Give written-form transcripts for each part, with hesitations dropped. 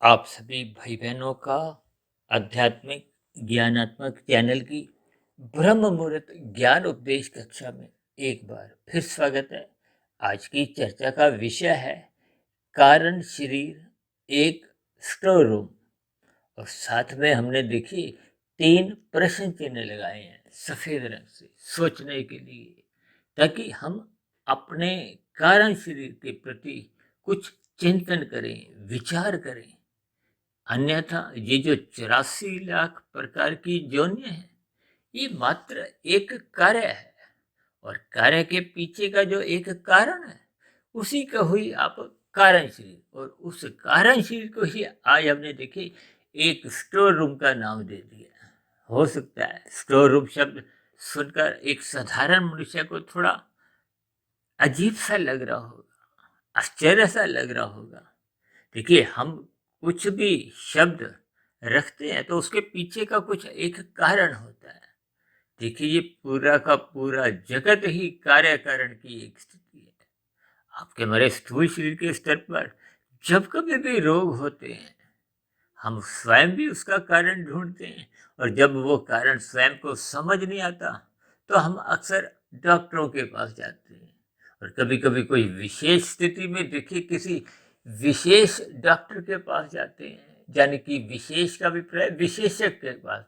आप सभी भाई बहनों का आध्यात्मिक ज्ञानात्मक चैनल की ब्रह्म मुहूर्त ज्ञान उपदेश कक्षा में एक बार फिर स्वागत है। आज की चर्चा का विषय है कारण शरीर एक स्टोर रूम। और साथ में हमने देखी 3 प्रश्न चिन्ह लगाए हैं सफेद रंग से सोचने के लिए, ताकि हम अपने कारण शरीर के प्रति कुछ चिंतन करें, विचार करें। अन्यथा ये जो 84 लाख प्रकार की योनियां हैं, ये मात्र एक कार्य है, और कार्य के पीछे का जो एक कारण है, उसी का हुई आप कारण शरीर। और उस कारण शरीर को ही आज हमने देखी एक स्टोर रूम का नाम दे दिया। हो सकता है स्टोर रूम शब्द सुनकर एक साधारण मनुष्य को थोड़ा अजीब सा लग रहा होगा, आश्चर्य सा लग रहा होगा। देखिए, हम कुछ भी शब्द रखते हैं तो उसके पीछे का कुछ एक कारण होता है। देखिए, ये पूरा का पूरा जगत ही कार्य कारण की एक स्थिति है। आपके हमारे स्थूल शरीर के स्तर पर जब कभी भी रोग होते हैं, हम स्वयं भी उसका कारण ढूंढते हैं। और जब वो कारण स्वयं को समझ नहीं आता, तो हम अक्सर डॉक्टरों के पास जाते हैं। और कभी कभी कोई विशेष स्थिति में देखिए किसी विशेष डॉक्टर के पास जाते हैं, यानी कि विशेष का अभिप्राय विशेषज्ञ के पास।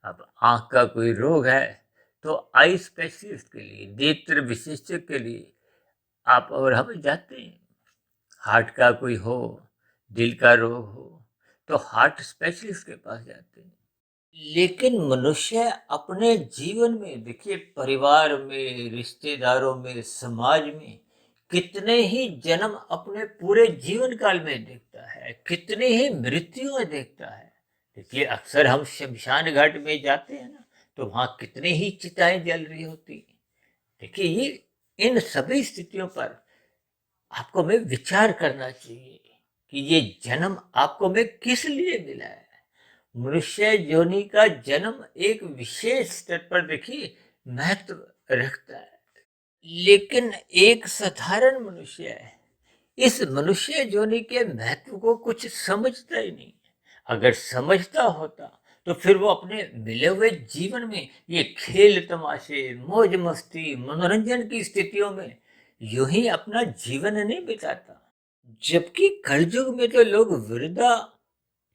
अब आंख का कोई रोग है तो आई स्पेशलिस्ट के लिए, नेत्र विशेषज्ञ के लिए आप और हम जाते हैं। हार्ट का कोई हो, दिल का रोग हो, तो हार्ट स्पेशलिस्ट के पास जाते हैं। लेकिन मनुष्य अपने जीवन में देखिए, परिवार में, रिश्तेदारों में, समाज में कितने ही जन्म अपने पूरे जीवन काल में देखता है, कितने ही मृत्युएं देखता है। देखिए, अक्सर हम शमशान घाट में जाते हैं ना, तो वहां कितनी ही चिताएं जल रही होती हैं। देखिए, ये इन सभी स्थितियों पर आपको में विचार करना चाहिए कि ये जन्म आपको में किस लिए मिला है। मनुष्य योनि का जन्म एक विशेष स्तर पर देखिए महत्व रखता है। लेकिन एक साधारण मनुष्य है, इस मनुष्य योनि के महत्व को कुछ समझता ही नहीं। अगर समझता होता तो फिर वो अपने मिले हुए जीवन में ये खेल तमाशे, मौज मस्ती, मनोरंजन की स्थितियों में यूं ही अपना जीवन नहीं बिताता। जबकि कलयुग में तो लोग वृद्धा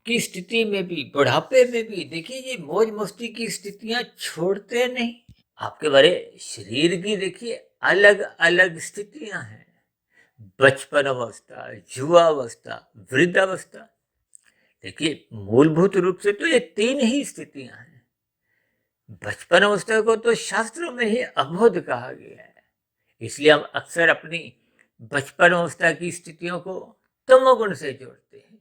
की स्थिति में भी, बुढ़ापे में भी देखिए ये मौज मस्ती की स्थितियां छोड़ते नहीं। आपके बारे शरीर की देखिए अलग अलग स्थितियां हैं। बचपन अवस्था, युवावस्था, वृद्धावस्था। देखिए, मूलभूत रूप से तो ये 3 ही स्थितियां हैं। बचपन अवस्था को तो शास्त्रों में ही अबोध कहा गया है। इसलिए हम अक्सर अपनी बचपन अवस्था की स्थितियों को तमोगुण से जोड़ते हैं।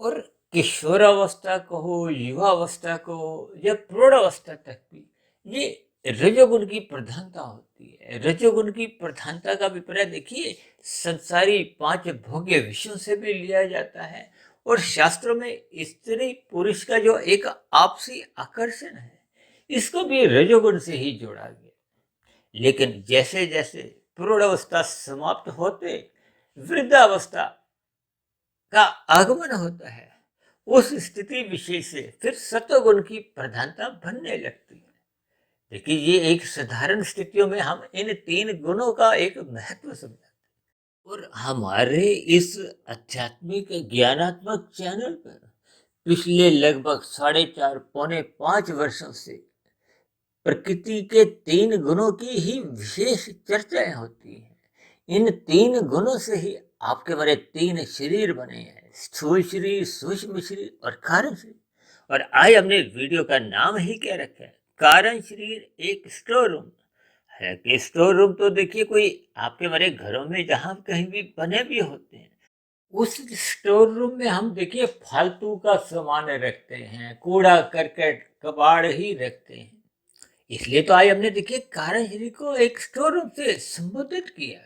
और किशोरावस्था को हो, युवावस्था को हो, या प्रौढ़ावस्था तक भी ये रजोगुण की प्रधानता होती है। रजोगुण की प्रधानता का अभिप्राय देखिए संसारी 5 भोग्य विषयों से भी लिया जाता है। और शास्त्रों में स्त्री पुरुष का जो एक आपसी आकर्षण है, इसको भी रजोगुण से ही जोड़ा गया। लेकिन जैसे जैसे प्रौढ़ावस्था समाप्त होते वृद्धावस्था का आगमन होता है, उस स्थिति विशेष से फिर सत्वगुण की प्रधानता बनने लगती है। देखिए, ये एक साधारण स्थितियों में हम इन 3 गुणों का एक महत्व समझाते हैं। और हमारे इस आध्यात्मिक ज्ञानात्मक चैनल पर पिछले लगभग 4.5 पौने 5 वर्षों से प्रकृति के 3 गुणों की ही विशेष चर्चाएं होती हैं। इन 3 गुणों से ही आपके बड़े 3 शरीर बने हैं, स्थूल शरीर, सूक्ष्म शरीर और कारण शरीर। और आज हमने वीडियो का नाम ही क्या रखा है, कारण शरीर एक स्टोर रूम है। कि स्टोर रूम तो देखिए कोई आपके बड़े घरों में जहां कहीं भी बने भी होते हैं, उस स्टोर रूम में हम देखिए फालतू का सामान रखते हैं, कूड़ा करकट कबाड़ ही रखते हैं। इसलिए तो आज हमने देखिए कारण शरीर को एक स्टोर रूम से संबोधित किया,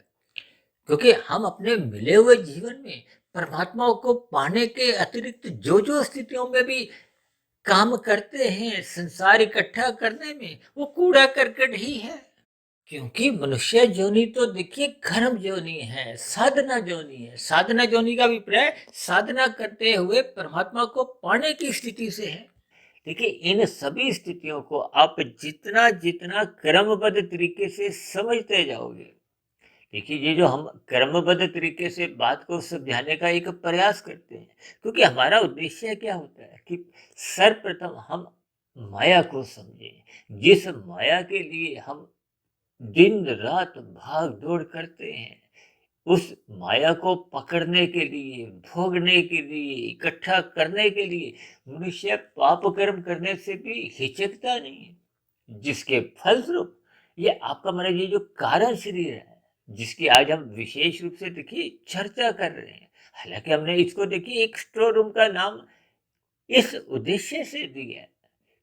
क्योंकि हम अपने मिले हुए जीवन में परमात्मा को पाने के अतिरिक्त जो जो स्थितियों में भी काम करते हैं, संसार इकट्ठा करने में, वो कूड़ा करकट ही है। क्योंकि मनुष्य जोनि तो देखिए कर्म जोनि है, साधना जोनि है। साधना जोनि का अभिप्राय साधना करते हुए परमात्मा को पाने की स्थिति से है। देखिए इन सभी स्थितियों को आप जितना जितना क्रमबद्ध तरीके से समझते जाओगे, देखिए ये जो हम क्रमबद्ध तरीके से बात को समझाने का एक प्रयास करते हैं, क्योंकि हमारा उद्देश्य क्या होता है कि सर्वप्रथम हम माया को समझें। जिस माया के लिए हम दिन रात भाग दौड़ करते हैं, उस माया को पकड़ने के लिए, भोगने के लिए, इकट्ठा करने के लिए मनुष्य पाप कर्म करने से भी हिचकता नहीं है, जिसके फलस्वरूप ये आपका हमारा ये जो कारण शरीर है, जिसकी आज हम विशेष रूप से देखिए चर्चा कर रहे हैं। हालांकि हमने इसको देखिए एक स्टोर रूम का नाम इस उद्देश्य से दिया है,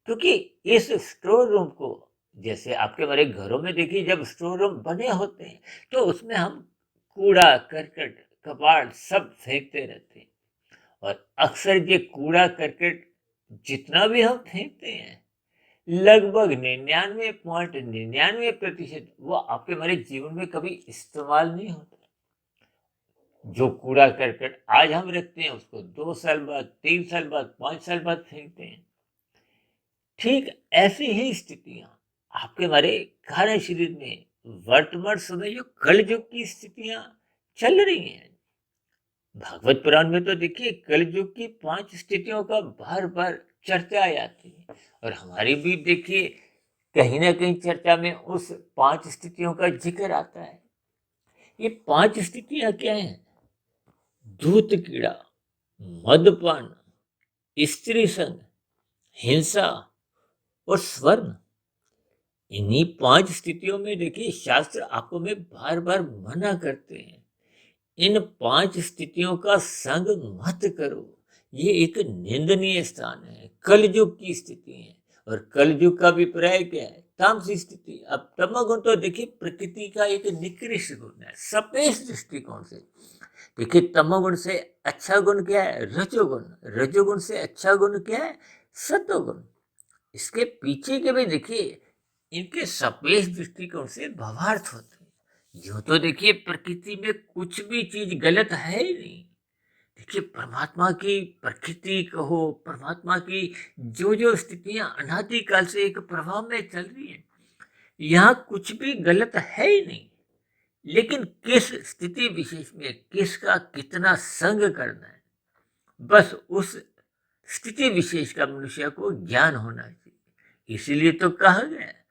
क्योंकि इस स्टोर रूम को, जैसे आपके हमारे घरों में देखिए जब स्टोर रूम बने होते हैं, तो उसमें हम कूड़ा करकट कबाड़ सब फेंकते रहते हैं। और अक्सर ये कूड़ा करकट जितना भी हम फेंकते हैं, लगभग 99.99% वो आपके हमारे जीवन में कभी इस्तेमाल नहीं होता। जो कूड़ा करकट आज हम रखते हैं, उसको 2 साल बाद, 3 साल बाद, 5 साल बाद फेंकते हैं। ठीक ऐसी ही स्थितियां आपके हमारे कार्य शरीर में वर्तमान समय जो कलयुग की स्थितियां चल रही हैं। भागवत पुराण में तो देखिए कलयुग की 5 स्थितियों का बार बार चर्चा आती है, और हमारी भी देखिए कहीं ना कहीं चर्चा में उस 5 स्थितियों का जिक्र आता है। ये 5 स्थितियां क्या हैं? धूत कीड़ा, मदपान, स्त्री संग, हिंसा और स्वर्ण। इन्हीं 5 स्थितियों में देखिए शास्त्र आपको में बार बार मना करते हैं, इन 5 स्थितियों का संग मत करो। ये एक निंदनीय स्थान है, कलयुग की स्थिति है। और कलयुग का अभिप्राय क्या है? तामसी स्थिति। अब तमोगुण तो देखिए प्रकृति का एक निकृष्ट गुण है, सपेश दृष्टिकोण से। देखिए तमोगुण से अच्छा गुण क्या है? रजोगुण। रजोगुण से अच्छा गुण क्या है? सतोगुण। इसके पीछे के भी देखिए इनके सपेश दृष्टिकोण से भावार्थ होते हैं। यूं तो देखिए प्रकृति में कुछ भी चीज गलत है ही नहीं। देखिए परमात्मा की प्रकृति कहो, परमात्मा की जो जो स्थितियां अनादिकाल से एक प्रभाव में चल रही है, यहाँ कुछ भी गलत है ही नहीं। लेकिन किस स्थिति विशेष में किसका कितना संग करना है, बस उस स्थिति विशेष का मनुष्य को ज्ञान होना चाहिए। इसीलिए तो कहा गया है,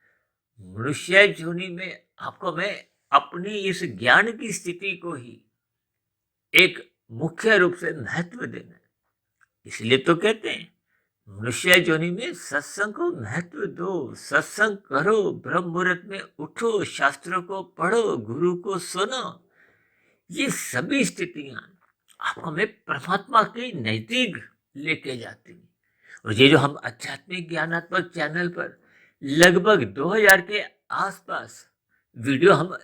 मनुष्य योनि में आपको मैं अपनी इस ज्ञान की स्थिति को ही एक मुख्य रूप से महत्व देना है। इसलिए तो कहते हैं मनुष्य योनि में सत्संग को महत्व दो, सत्संग करो, ब्रह्म मुहूर्त में उठो, शास्त्रों को पढ़ो, गुरु को सुनो। ये सभी स्थितियां आपको हमें परमात्मा के नजदीक लेके जाती हैं। और ये जो हम आध्यात्मिक ज्ञानात्मक चैनल पर लगभग 2000 के आसपास वीडियो हम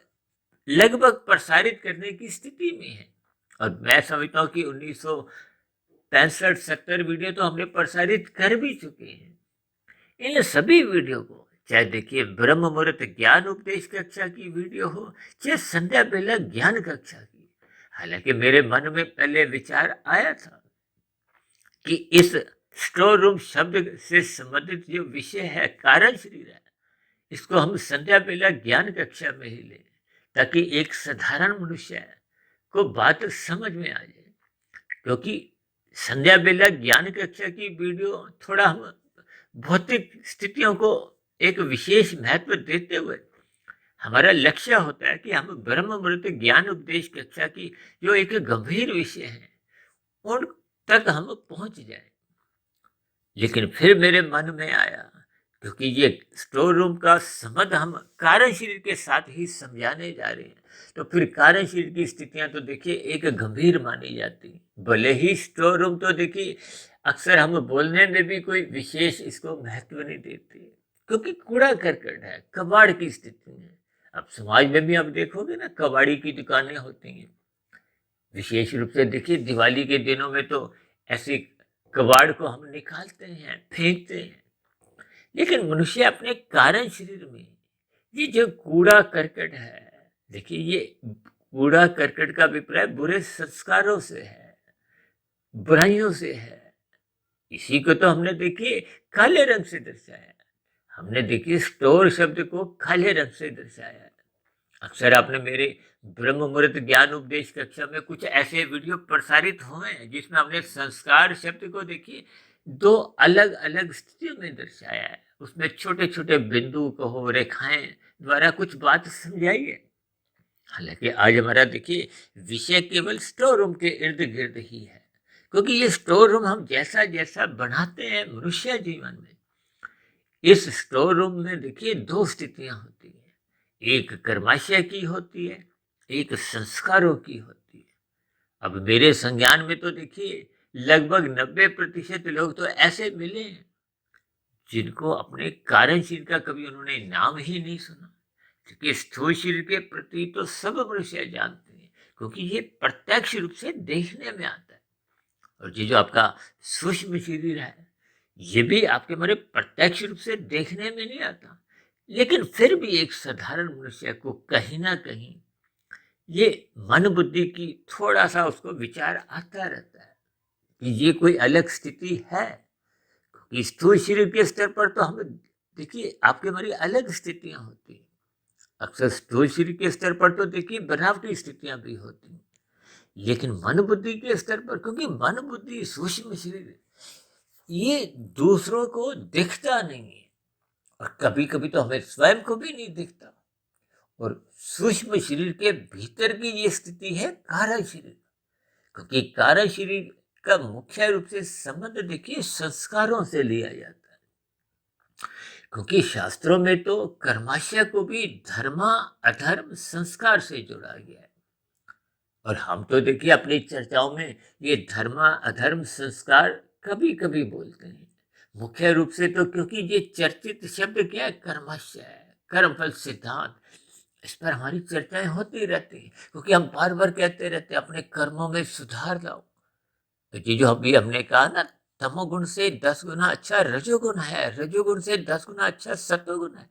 लगभग प्रसारित करने की स्थिति में है, और मैं समझता हूँ कि 1965-70 वीडियो तो हमने प्रसारित कर भी चुके हैं। इन सभी वीडियो को, चाहे देखिए ब्रह्म मुहूर्त ज्ञान उपदेश कक्षा की वीडियो हो, चाहे संध्या बेला ज्ञान कक्षा की। हालांकि मेरे मन में पहले विचार आया था कि इस स्टोर रूम शब्द से संबंधित जो विषय है, कारण शरीर है, इसको हम संध्या बेला ज्ञान कक्षा में ही लें, ताकि एक साधारण मनुष्य को बात समझ में आ जाए। क्योंकि संध्या बेला ज्ञान कक्षा की वीडियो थोड़ा हम भौतिक स्थितियों को एक विशेष महत्व देते हुए, हमारा लक्ष्य होता है कि हम ब्रह्म मुहूर्त ज्ञान उपदेश कक्षा की जो एक गंभीर विषय है उन तक हम पहुंच जाए। लेकिन फिर मेरे मन में आया, क्योंकि ये स्टोर रूम का संबंध हम कारण शरीर के साथ ही समझाने जा रहे हैं, तो फिर कारण शरीर की स्थितियां तो देखिए एक गंभीर मानी जाती। भले ही स्टोर रूम तो देखिए अक्सर हम बोलने में भी कोई विशेष इसको महत्व नहीं देते, क्योंकि कूड़ा करकट है, कबाड़ की स्थिति है। अब समाज में भी आप देखोगे ना, कबाड़ी की दुकानें होती हैं। विशेष रूप से देखिए दिवाली के दिनों में तो ऐसे कबाड़ को हम निकालते हैं, फेंकते हैं। लेकिन मनुष्य अपने कारण शरीर में ये जो कूड़ा करकट है, देखिए ये कूड़ा करकट का अभिप्राय बुरे संस्कारों से है, बुराइयों से है। इसी को तो हमने देखिए काले रंग से दर्शाया। हमने देखिए स्टोर शब्द को काले रंग से दर्शाया है। अक्सर आपने मेरे ब्रह्म मुहूर्त ज्ञान उपदेश कक्षा में कुछ ऐसे वीडियो प्रसारित हुए हैं जिसमें हमने संस्कार शब्द को देखिए दो अलग अलग स्थितियों में दर्शाया है। उसमें छोटे छोटे बिंदु कहो रेखाएं द्वारा कुछ बात समझाई है। हालांकि आज हमारा देखिए विषय केवल स्टोर रूम के इर्द गिर्द ही है, क्योंकि ये स्टोर रूम हम जैसा जैसा बनाते हैं मनुष्य जीवन में, इस स्टोर रूम में देखिए दो स्थितियां होती है। एक कर्माशय की होती है, एक संस्कारों की होती है। अब मेरे संज्ञान में तो देखिए लगभग 90% लोग तो ऐसे मिले हैं जिनको अपने कारण शरीर का कभी उन्होंने नाम ही नहीं सुना। क्योंकि स्थूल शरीर के प्रति तो सब मनुष्य जानते हैं, क्योंकि ये प्रत्यक्ष रूप से देखने में आता है। और ये जो आपका सूक्ष्म शरीर है, ये भी आपके मेरे प्रत्यक्ष रूप से देखने में नहीं आता, लेकिन फिर भी एक साधारण मनुष्य को कहीं ना कहीं ये मन बुद्धि की थोड़ा सा उसको विचार आता रहता है कि ये कोई अलग स्थिति है। क्योंकि स्थूल शरीर के स्तर पर तो हम देखिए आपके हमारी अलग स्थितियां होती हैं। अक्सर स्थूल शरीर के स्तर पर तो देखिए बनावटी स्थितियां भी होती हैं, लेकिन मन बुद्धि के स्तर पर, क्योंकि मन बुद्धि सूक्ष्म शरीर ये दूसरों को दिखता नहीं है, और कभी कभी तो हमें स्वयं को भी नहीं दिखता। और सूक्ष्म शरीर के भीतर की ये स्थिति है कारण शरीर, क्योंकि कारण शरीर का मुख्य रूप से संबंध देखिए संस्कारों से लिया जाता है। क्योंकि शास्त्रों में तो कर्माशय को भी धर्म अधर्म संस्कार से जोड़ा गया है। और हम तो देखिए अपनी चर्चाओं में ये धर्म अधर्म संस्कार कभी कभी बोलते हैं, मुख्य रूप से तो क्योंकि ये चर्चित शब्द क्या है, कर्माशय है, कर्मफल सिद्धांत। इस पर हमारी चर्चाएं होती रहती हैं, क्योंकि हम बार बार कहते रहते हैं अपने कर्मों में सुधार लाओ। तो ये जो अभी हमने कहा ना, तमोगुण से 10 गुना अच्छा रजोगुण है, रजोगुण से 10 गुना अच्छा सत्वगुण है।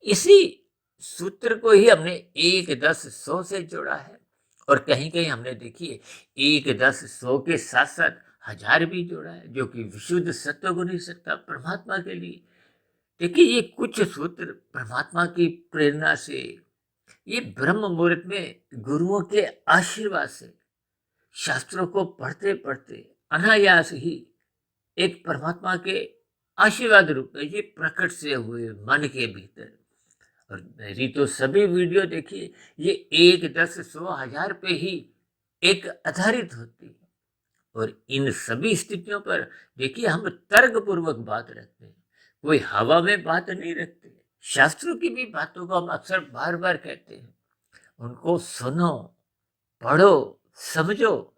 इसी सूत्र को ही हमने 1 10 100 से जोड़ा है। और कहीं कहीं हमने देखिए 1 10 100 के साथ साथ 1000 भी जोड़ा है, जो कि विशुद्ध सत्वगुण ही सत्ता परमात्मा के लिए। देखिए ये कुछ सूत्र परमात्मा की प्रेरणा से, ये ब्रह्म मुहूर्त में गुरुओं के आशीर्वाद से, शास्त्रों को पढ़ते पढ़ते अनायास ही एक परमात्मा के आशीर्वाद रूप में ये प्रकट से हुए मन के भीतर। और मेरी तो सभी वीडियो देखिए ये 1 10 100 1000 पे ही एक आधारित होती है। और इन सभी स्थितियों पर देखिए हम तर्क पूर्वक बात रखते हैं, कोई हवा में बात नहीं रखते। शास्त्रों की भी बातों को हम अक्सर बार बार कहते हैं, उनको सुनो, पढ़ो, समझो।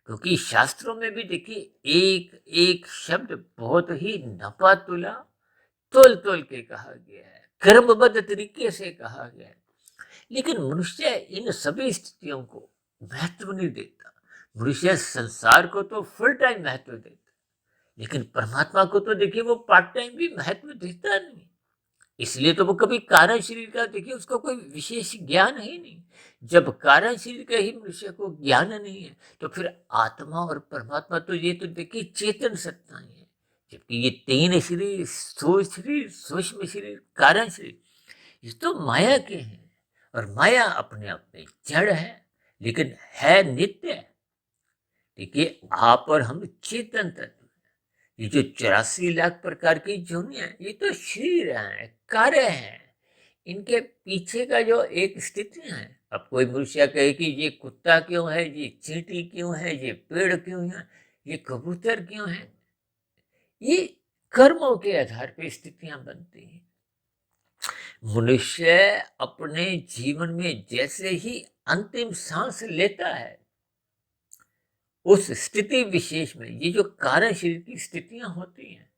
क्योंकि शास्त्रों में भी देखिए एक एक शब्द बहुत ही नपा तुला तोल तोल के कहा गया है, क्रमबद्ध तरीके से कहा गया है। लेकिन मनुष्य इन सभी स्थितियों को महत्व नहीं देता। मनुष्य संसार को तो फुल टाइम महत्व देता है, लेकिन परमात्मा को तो देखिए वो पार्ट टाइम भी महत्व देता नहीं। इसलिए तो वो कभी कारण शरीर का देखिए उसको कोई विशेष ज्ञान है नहीं। जब कारण शरीर का ही मनुष्य को ज्ञान नहीं है, तो फिर आत्मा और परमात्मा तो ये तो देखिए चेतन सत्ताएं हैं। जबकि ये 3 शरीर, स्थूल शरीर, सूक्ष्म शरीर, कारण शरीर, ये तो माया के हैं। और माया अपने आप में जड़ है, लेकिन है नित्य। देखिए आप और हम चेतन तत्व, ये जो 84 लाख प्रकार की जोनियां हैं, ये तो शरीर हैं, कार्य हैं। इनके पीछे का जो एक स्थिति है, अब कोई मनुष्य कहे कि ये कुत्ता क्यों है, ये चींटी क्यों है, ये पेड़ क्यों है, ये कबूतर क्यों है, ये कर्मों के आधार पर स्थितियां बनती हैं। मनुष्य अपने जीवन में जैसे ही अंतिम सांस लेता है, उस स्थिति विशेष में ये जो कारण शरीर की स्थितियां होती हैं,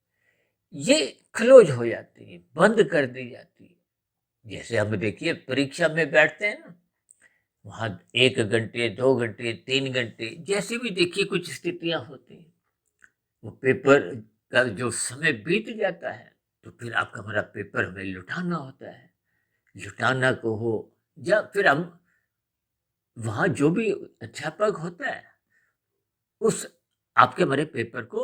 ये क्लोज हो जाती है, बंद कर दी जाती है। जैसे हम देखिए परीक्षा में बैठते हैं ना, वहां 1 घंटे 2 घंटे 3 घंटे जैसे भी देखिए कुछ स्थितियां होती हैं, वो पेपर का जो समय बीत जाता है, तो फिर आपका हमारा पेपर हमें लुटाना होता है। लुटाना को हो, या फिर हम वहाँ जो भी अध्यापक होता है उस आपके भरे पेपर को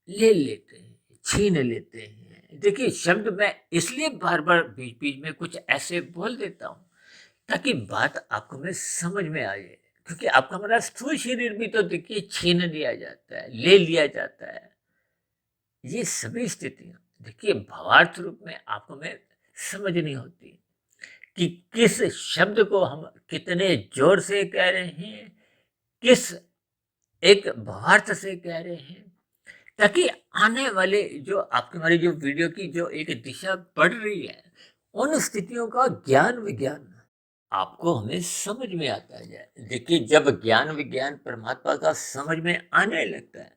ले लेते हैं, छीन लेते हैं। देखिए शब्द मैं इसलिए बार-बार बीच-बीच में कुछ ऐसे बोल देता हूँ ताकि बात आपको में समझ में आ जाए। क्योंकि आपका हमारा स्थूल शरीर भी तो देखिए छीन लिया जाता है, ले लिया जाता है। ये सभी स्थितियाँ देखिए भावार्थ रूप में आपको में समझनी होती है कि किस शब्द को हम कितने ज़ोर से कह रहे हैं, किस एक भावार्थ से कह रहे हैं, ताकि आने वाले जो आपके हमारी जो वीडियो की जो एक दिशा बढ़ रही है, उन स्थितियों का ज्ञान विज्ञान आपको हमें समझ में आता जाए। देखिए जब ज्ञान विज्ञान परमात्मा का समझ में आने लगता है,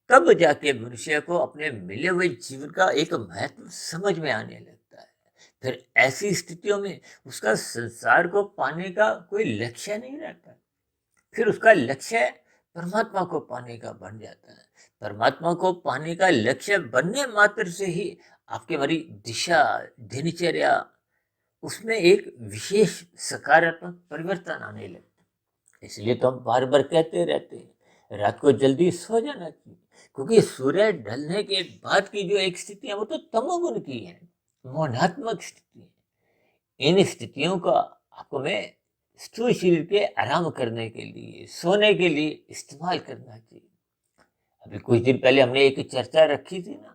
तब जाके मनुष्य को अपने मिले हुए जीवन का एक महत्व समझ में आने लगता है। फिर ऐसी स्थितियों में उसका संसार को पाने का कोई लक्ष्य नहीं रहता। फिर उसका लक्ष्य परमात्मा को पाने का बन जाता है। परमात्मा को पाने का लक्ष्य बनने मात्र से ही आपकी हमारी दिशा, दिनचर्या उसमें एक विशेष सकारात्मक परिवर्तन आने लगता है। इसलिए तो हम बार-बार कहते रहते हैं, रात को जल्दी सो जाना चाहिए, क्योंकि सूर्य ढलने के बाद की जो एक स्थिति है वो तो तमोगुण की है, मौनात्मक स्थिति है। इन स्थितियों का आपको मैं स्थूल शरीर के आराम करने के लिए, सोने के लिए इस्तेमाल करना चाहिए। अभी कुछ दिन पहले हमने एक चर्चा रखी थी ना,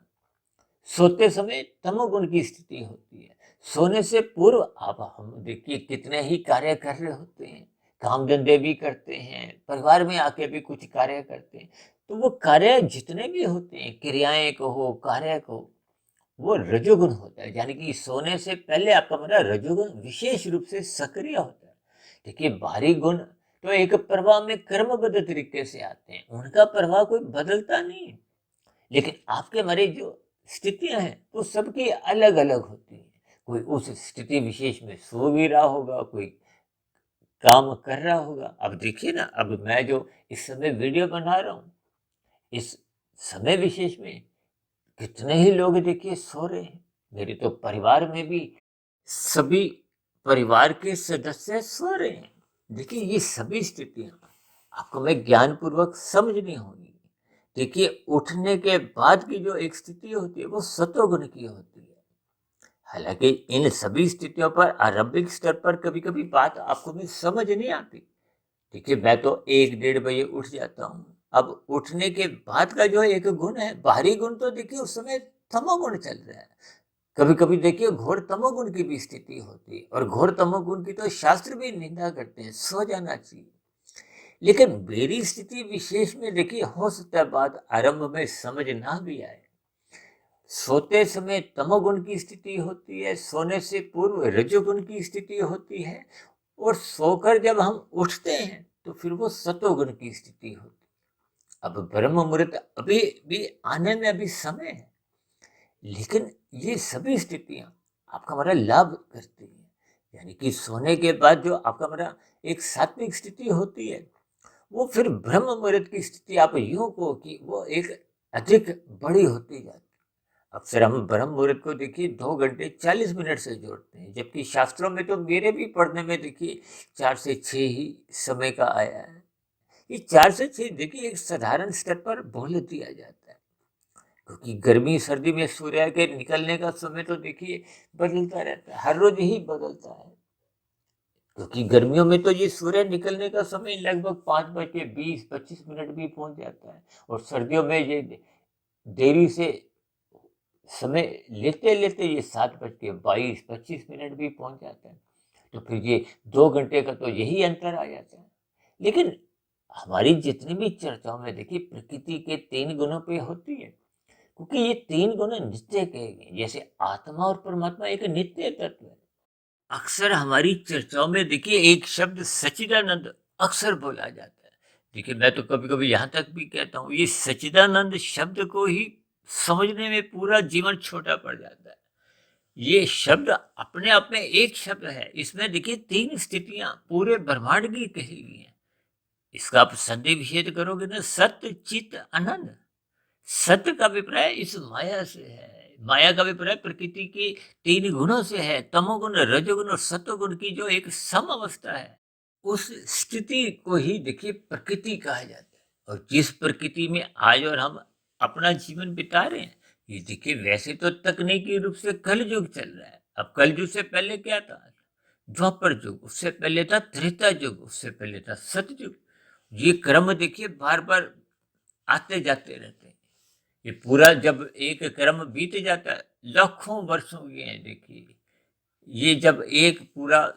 सोते समय तमोगुण की स्थिति होती है। सोने से पूर्व आप हम देखिए कितने ही कार्य कर रहे होते हैं, काम धंधे भी करते हैं, परिवार में आके भी कुछ कार्य करते हैं। तो वो कार्य जितने भी होते हैं, क्रियाएँ कहो, कार्य कहो, वो रजोगुण होता है। यानी कि सोने से पहले आपका मतलब रजोगुण विशेष रूप से सक्रिय होता है। देखिए बाहरी गुण तो एक प्रभाव में क्रमबद्ध तरीके से आते हैं, उनका प्रभाव कोई बदलता नहीं है। लेकिन आपके हमारी जो स्थितियाँ हैं, वो सबकी अलग-अलग होती हैं। कोई उस स्थिति विशेष में सो भी रहा होगा, कोई काम कर रहा होगा। अब देखिए ना, अब मैं जो इस समय वीडियो बना रहा हूँ, इस समय विशेष में कितने ही लोग देखिए सो रहे हैं। मेरे तो परिवार में भी सभी परिवार के सदस्य सो रहे हैं। देखिए ये सभी स्थितियाँ आपको मैं ज्ञानपूर्वक समझनी होगी। देखिए उठने के बाद की जो एक स्थिति होती है वो सतोगुण की होती है। हालांकि इन सभी स्थितियों पर आरंभिक स्तर पर कभी-कभी बात आपको भी समझ नहीं आती। देखिए मैं तो 1 डेढ़ बजे उठ जाता हूँ। अब उठने के बाद का जो एक गुण है, बाहरी गुण तो देखिए उस समय तमोगुण चल रहा है। कभी-कभी देखिए घोर तमोगुण की भी स्थिति होती है, और घोर तमोगुण की तो शास्त्र भी निंदा करते हैं, सो जाना चाहिए। लेकिन मेरी स्थिति विशेष में देखिए हो सकता है बात आरंभ में समझ ना भी आए। सोते समय तमोगुण की स्थिति होती है, सोने से पूर्व रजोगुण की स्थिति होती है, और सोकर जब हम उठते हैं तो फिर वो सतोगुण की स्थिति होती है। अब ब्रह्म मुहूर्त अभी भी आने में अभी समय है, लेकिन ये सभी स्थितियाँ आपका हमारा लाभ करती हैं। यानी कि सोने के बाद जो आपका हमारा एक सात्विक स्थिति होती है, वो फिर ब्रह्म मुहूर्त की स्थिति आप यूँ कहो कि वो एक अधिक बड़ी होती जाती है। अक्सर हम ब्रह्म मुहूर्त को देखिए 2 घंटे 40 मिनट से जोड़ते हैं, जबकि शास्त्रों में तो मेरे भी पढ़ने में देखिए 4 से 6 ही समय का आया है। ये 4 से 6 देखिए एक साधारण स्तर पर बोल दिया जाता है, क्योंकि गर्मी सर्दी में सूर्य के निकलने का समय तो देखिए बदलता रहता है, हर रोज ही बदलता है। क्योंकि गर्मियों में तो ये सूर्य निकलने का समय लगभग 5:20-25 भी पहुंच जाता है, और सर्दियों में ये देरी से समय लेते लेते ये 7:22-25 भी पहुंच जाता है। तो फिर ये 2 घंटे का तो यही अंतर आ जाता है। लेकिन हमारी जितनी भी चर्चाओं में देखिए प्रकृति के 3 गुणों पे होती है, क्योंकि ये 3 गुण नित्य कहे गए। जैसे आत्मा और परमात्मा एक नित्य तत्व है। अक्सर हमारी चर्चाओं में देखिए एक शब्द सच्चिदानंद अक्सर बोला जाता है। देखिए मैं तो कभी-कभी यहाँ तक भी कहता हूँ, ये सच्चिदानंद शब्द को ही समझने में पूरा जीवन छोटा पड़ जाता है। ये शब्द अपने आप में एक शब्द है। इसमें देखिए 3 स्थितियाँ पूरे ब्रह्मांड की कही हुई हैं। इसका आप संधि विच्छेद करोगे ना, सत्य चित आनंद। सत्य का अभिप्राय इस माया से है, माया का अभिप्राय प्रकृति की 3 गुणों से है, तमोगुण, रजोगुण और सत्वगुण की जो एक सम अवस्था है, उस स्थिति को ही देखिए प्रकृति कहा जाता है। और जिस प्रकृति में आज और हम अपना जीवन बिता रहे हैं, ये देखिए वैसे तो तकनीकी रूप से कलयुग चल रहा है। अब कलयुग से पहले क्या था? द्वापर युग, उससे पहले था त्रेता युग, उससे पहले था सतयुग। ये क्रम देखिए बार-बार आते जाते रहते हैं। ये पूरा जब एक क्रम बीत जाता है, लाखों वर्षों के हैं देखिए। ये जब एक पूरा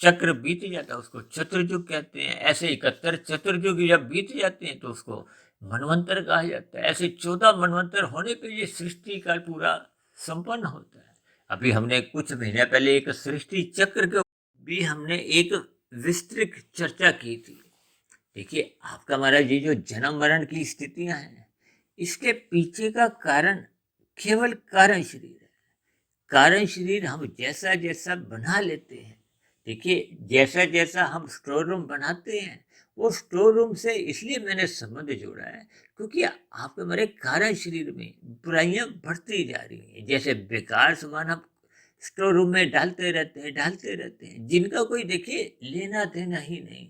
चक्र बीत जाता है उसको चतुर्युग कहते हैं। ऐसे 71 चतुर्युग जब बीत जाते हैं तो उसको मनवंतर कहा जाता है। ऐसे 14 मनवंतर होने पे ये सृष्टि का पूरा संपन्न होता है। अभी हमने कुछ महीने पहले एक सृष्टि चक्र के भी हमने एक विस्तृत चर्चा की थी। देखिए आपका हमारा ये जो जन्म मरण की स्थितियां हैं, इसके पीछे का कारण केवल कारण शरीर है। कारण शरीर हम जैसा जैसा बना लेते हैं, देखिए जैसा जैसा हम स्टोर रूम बनाते हैं, वो स्टोर रूम से इसलिए मैंने संबंध जोड़ा है क्योंकि आपके हमारे कारण शरीर में बुराइयां बढ़ती जा रही हैं। जैसे बेकार सामान हम स्टोर रूम में डालते रहते हैं, जिनका कोई देखिए लेना देना ही नहीं।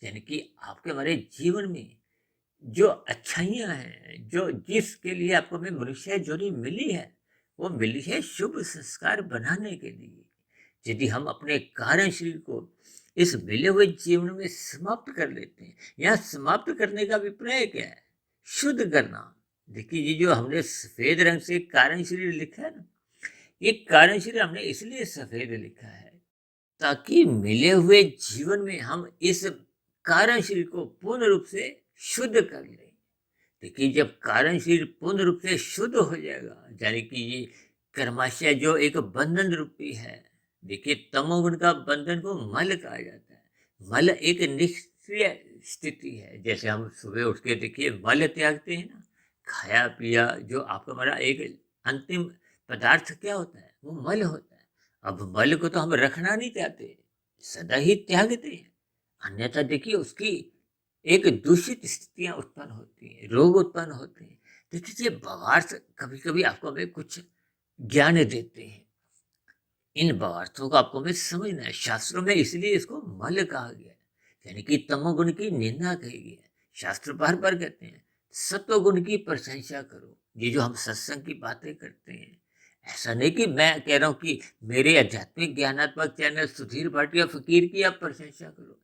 यानी कि आपके हमारे जीवन में जो अच्छाइयाँ हैं, जो जिसके लिए आपको में मनुष्य जोनी मिली है, वो मिली है शुभ संस्कार बनाने के लिए। यदि हम अपने कारण शरीर को इस मिले हुए जीवन में समाप्त कर लेते हैं, यहाँ समाप्त करने का अभिप्राय क्या है? शुद्ध करना। देखिए ये जो हमने सफेद रंग से कारण शरीर लिखा है ना, ये कारण शरीर हमने इसलिए सफेद लिखा है ताकि मिले हुए जीवन में हम इस कारण शरीर को पूर्ण रूप से शुद्ध कर लें। देखिए जब कारण शरीर पूर्ण रूप से शुद्ध हो जाएगा, यानी कि ये कर्माशय जो एक बंधन रूपी है, देखिए तमोगुण का बंधन को मल कहा जाता है। मल एक निष्क्रिय स्थिति है। जैसे हम सुबह उठ के देखिए मल त्यागते हैं ना, खाया पिया जो आपका हमारा एक अंतिम पदार्थ क्या होता है? वो मल होता है। अब मल को तो हम रखना नहीं चाहते, सदा ही त्यागते हैं। अन्यथा देखिए उसकी एक दूषित स्थितियां उत्पन्न होती हैं, रोग उत्पन्न होते हैं। देखिए भावार्थ कभी कभी आपको हमें कुछ ज्ञान देते हैं। इन भावार्थों को आपको हमें समझना है। शास्त्रों में इसलिए इसको मल कहा गया है, यानी कि तमोगुण की निंदा कही गई है। शास्त्र बार बार कहते हैं सत्वगुण की प्रशंसा करो। ये जो हम सत्संग की बातें करते हैं, ऐसा नहीं कि मैं कह रहा हूं कि मेरे आध्यात्मिक ज्ञानात्मक चैनल सुधीर भाटिया फकीर की आप प्रशंसा करो।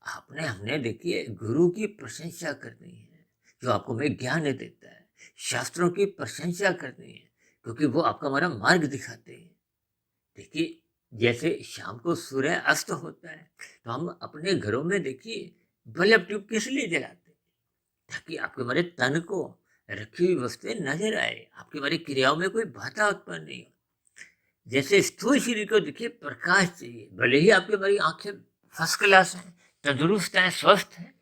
आपने हमने देखिए गुरु की प्रशंसा करनी है, जो आपको हमें ज्ञान देता है। शास्त्रों की प्रशंसा करनी है, क्योंकि वो आपका हमारा मार्ग दिखाते हैं। देखिए जैसे शाम को सूर्य अस्त होता है, तो हम अपने घरों में देखिए बल्ब ट्यूब किस लिए जलाते हैं? ताकि आपके हमारे तन को रखी हुई वस्तुएं नजर आए, आपकी हमारी क्रियाओं में कोई बाधा उत्पन्न नहीं हो। जैसे स्थूल शरीर को देखिए प्रकाश चाहिए, भले ही आपकी हमारी आंखें फर्स्ट क्लास हैं, तंदुरुस्त हैं, स्वस्थ हैं,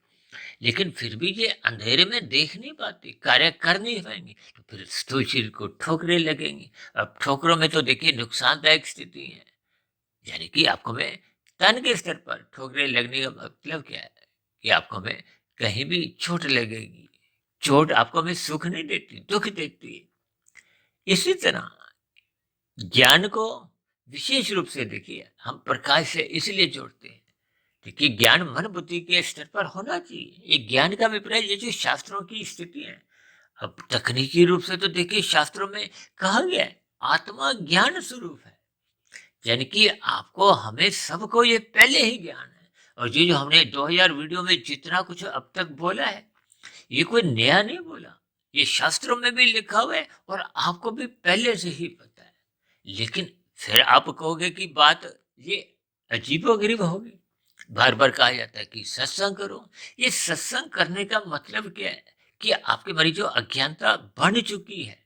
लेकिन फिर भी ये अंधेरे में देख नहीं पाती, कार्य कर नहीं पाएंगी, तो फिर स्थूल शरीर को ठोकरें लगेंगी। अब ठोकरों में तो देखिए नुकसानदायक स्थिति है, यानी कि आपको में तन के स्तर पर ठोकरें लगने का मतलब क्या है कि आपको में कहीं भी चोट लगेगी। चोट आपको में सुख नहीं देती, दुख देती है। इसी तरह ज्ञान को विशेष रूप से देखिए हम प्रकाश से इसलिए जोड़ते हैं। देखिए ज्ञान मन बुद्धि के स्तर पर होना चाहिए। ये ज्ञान का अभिप्राय ये जो शास्त्रों की स्थिति है। अब तकनीकी रूप से तो देखिए शास्त्रों में कहा गया है आत्मा ज्ञान स्वरूप है, यानी कि आपको हमें सबको ये पहले ही ज्ञान है। और ये जो हमने 2000 वीडियो में जितना कुछ अब तक बोला है, ये कोई नया नहीं बोला, ये शास्त्रों में भी लिखा हुआ है और आपको भी पहले से ही पता है। लेकिन फिर आप कहोगे कि बात ये अजीबोगरीब होगी। बार बार कहा जाता है कि सत्संग करो। ये सत्संग करने का मतलब क्या है कि आपकी हमारी जो अज्ञानता बढ़ चुकी है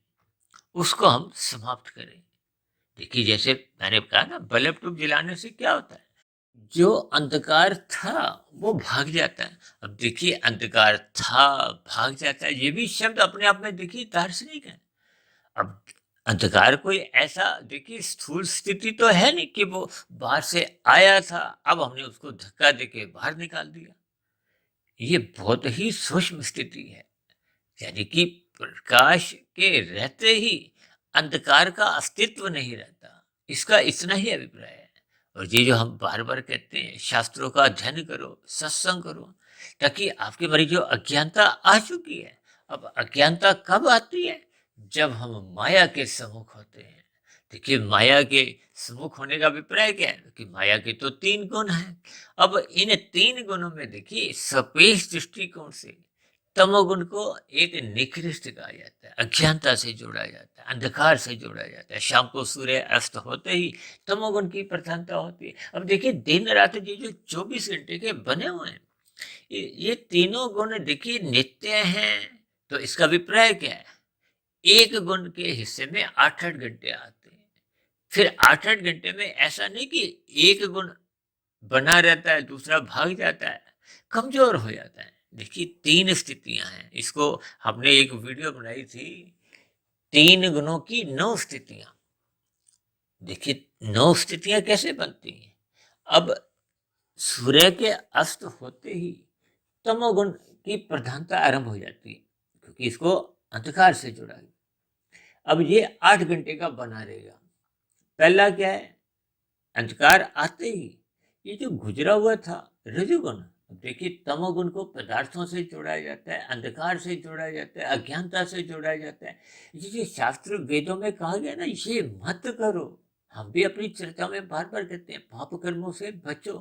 उसको हम समाप्त करें। देखिए जैसे मैंने कहा ना, बल्ब ट्यूब जलाने से क्या होता है? जो अंधकार था वो भाग जाता है। अब देखिए अंधकार था, भाग जाता है, ये भी शब्द अपने आप में देखिए दार्शनिक है। अब अंधकार कोई ऐसा देखिए स्थूल स्थिति तो है नहीं कि वो बाहर से आया था, अब हमने उसको धक्का देके बाहर निकाल दिया। ये बहुत ही सूक्ष्म स्थिति है, यानी कि प्रकाश के रहते ही अंधकार का अस्तित्व नहीं रहता। इसका इतना ही अभिप्राय है। और ये जो हम बार बार कहते हैं शास्त्रों का अध्ययन करो, सत्संग करो, ताकि आपके मन जो अज्ञानता आ चुकी है। अब अज्ञानता कब आती है? जब हम माया के सम्मुख होते हैं। देखिए, माया के सम्मुख होने का अभिप्राय क्या है कि माया के तो 3 गुण हैं। अब इन 3 गुणों में देखिए सपेश दृष्टिकोण से तमोगुण को एक निकृष्ट कहा जाता है, अज्ञानता से जोड़ा जाता है, अंधकार से जोड़ा जाता है। शाम को सूर्य अस्त होते ही तमोगुण की प्रधानता होती है। अब देखिए, दिन रात ये जो 24 घंटे के बने हुए हैं, ये तीनों गुण देखिए नित्य हैं। तो इसका अभिप्राय क्या है? एक गुण के हिस्से में 8-8 घंटे आते हैं। फिर 8-8 घंटे में ऐसा नहीं कि एक गुण बना रहता है, दूसरा भाग जाता है, कमजोर हो जाता है। देखिए, 3 स्थितियां हैं। इसको हमने एक वीडियो बनाई थी, 3 गुणों की 9 स्थितियां। देखिए, 9 स्थितियां कैसे बनती हैं? अब सूर्य के अस्त होते ही तमोगुण की प्रधानता आरंभ हो जाती है, क्योंकि इसको अंधकार से जोड़ा है। अब ये 8 घंटे का बना रहेगा। पहला क्या है? अंधकार आते ही ये जो गुजरा हुआ था रजोगुण, अब देखिए तमोगुण को पदार्थों से जोड़ा जाता है, अंधकार से जोड़ा जाता है, अज्ञानता से जोड़ा जाता है। ये जो शास्त्र वेदों में कहा गया ना, ये मत करो, हम भी अपनी चर्चा में बार बार कहते हैं पाप कर्मों से बचो।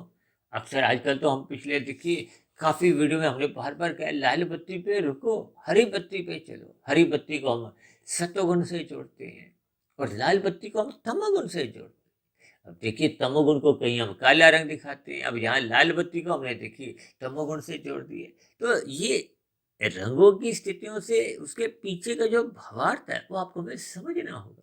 अक्सर आजकल तो हम पिछले देखिए काफी वीडियो में हमने बार बार कहा लाल बत्ती पे रुको, हरी बत्ती पे चलो। हरी बत्ती को हम सत्वगुण से जोड़ते हैं और लाल बत्ती को हम तमोगुण से जोड़ते हैं। अब देखिए, तमोगुण को कहीं हम काला रंग दिखाते हैं, अब यहाँ लाल बत्ती को हमने देखिए तमोगुण से जोड़ दिए। तो ये रंगों की स्थितियों से उसके पीछे का जो भावार्थ है वो आपको हमें समझना होगा।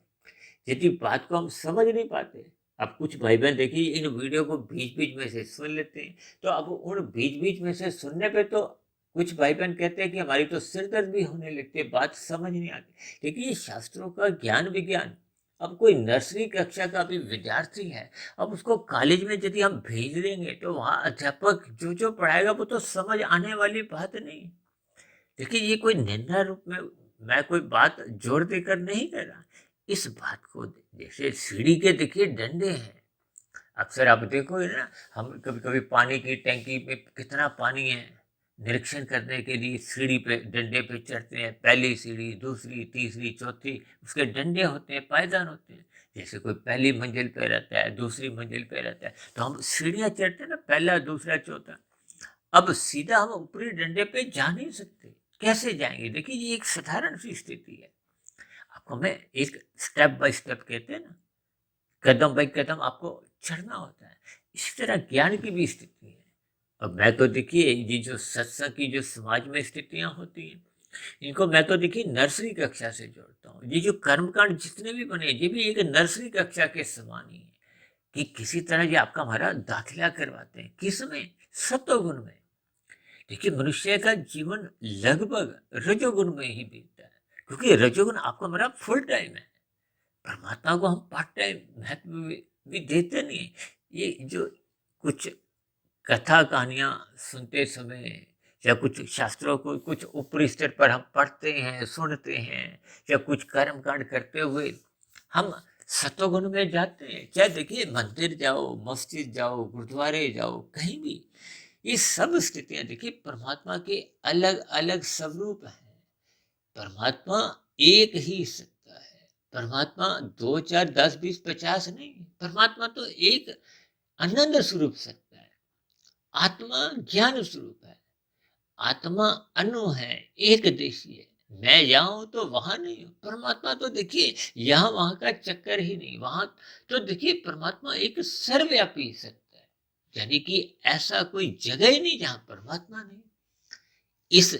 यदि बात को हम समझ नहीं पाते, अब कुछ भाई बहन देखिए इन वीडियो को बीच बीच में से सुन लेते हैं, तो अब उन बीच बीच में से सुनने पे तो कुछ भाई बहन कहते हैं कि हमारी तो सिर दर्द भी होने लगती है, बात समझ नहीं आती। देखिए, ये शास्त्रों का ज्ञान विज्ञान, अब कोई नर्सरी कक्षा का भी विद्यार्थी है, अब उसको कॉलेज में यदि हम भेज देंगे तो वहाँ अध्यापक जो जो पढ़ाएगा वो तो समझ आने वाली बात नहीं। देखिए, ये कोई निंदा रूप में मैं कोई बात जोर देकर नहीं कह रहा। इस बात को जैसे सीढ़ी के देखिए डंडे हैं। अक्सर आप देखोगे ना, हम कभी कभी पानी की टैंकी में कितना पानी है, निरीक्षण करने के लिए सीढ़ी पे डंडे पे चढ़ते हैं। पहली सीढ़ी, दूसरी, तीसरी, चौथी, उसके डंडे होते हैं, पायदान होते हैं। जैसे कोई पहली मंजिल पे रहता है, दूसरी मंजिल पे रहता है, तो हम सीढ़ियां चढ़ते हैं ना, पहला, दूसरा, चौथा। अब सीधा हम ऊपरी डंडे पे जा नहीं सकते, कैसे जाएंगे? देखिए, ये एक साधारण सी स्थिति है। आपको मैं एक स्टेप बाय स्टेप कहते हैं ना, कदम बाय कदम आपको चढ़ना होता है। इसी तरह ज्ञान की भी स्थिति है। अब मैं तो देखिए ये जो सत्संग की जो समाज में स्थितियां होती हैं, इनको मैं तो देखिए नर्सरी कक्षा से जोड़ता हूँ। ये जो कर्मकांड जितने भी बने, ये भी एक नर्सरी कक्षा के समान ही है कि किसी तरह ये आपका हमारा दाखिला करवाते हैं। किस में? सत्वगुण में। देखिए, मनुष्य का जीवन लगभग रजोगुण में ही बीतता है, क्योंकि रजोगुण आपका हमारा फुल टाइम है। परमात्मा को हम पार्ट टाइम महत्व भी देते नहीं। ये जो कुछ कथा कहानियां सुनते समय या कुछ शास्त्रों को कुछ ऊपरी स्तर पर हम पढ़ते हैं, सुनते हैं, या कुछ कर्म कांड करते हुए हम सतोगुण में जाते हैं। चाहे देखिए मंदिर जाओ, मस्जिद जाओ, गुरुद्वारे जाओ, कहीं भी ये सब स्थितियां देखिए परमात्मा के अलग अलग स्वरूप हैं। परमात्मा एक ही सत्ता है। परमात्मा 2, 4, 10, 20, 50 नहीं, परमात्मा तो एक अनंत स्वरूप सत्ता है। आत्मा ज्ञान स्वरूप है। आत्मा अनु है, एक देशी है। मैं यहाँ हूं तो वहां नहीं हूं। परमात्मा तो देखिए यहाँ वहां का चक्कर ही नहीं। वहां तो देखिए परमात्मा एक सर्वव्यापी सत्ता है, यानी कि ऐसा कोई जगह ही नहीं जहां परमात्मा नहीं। इस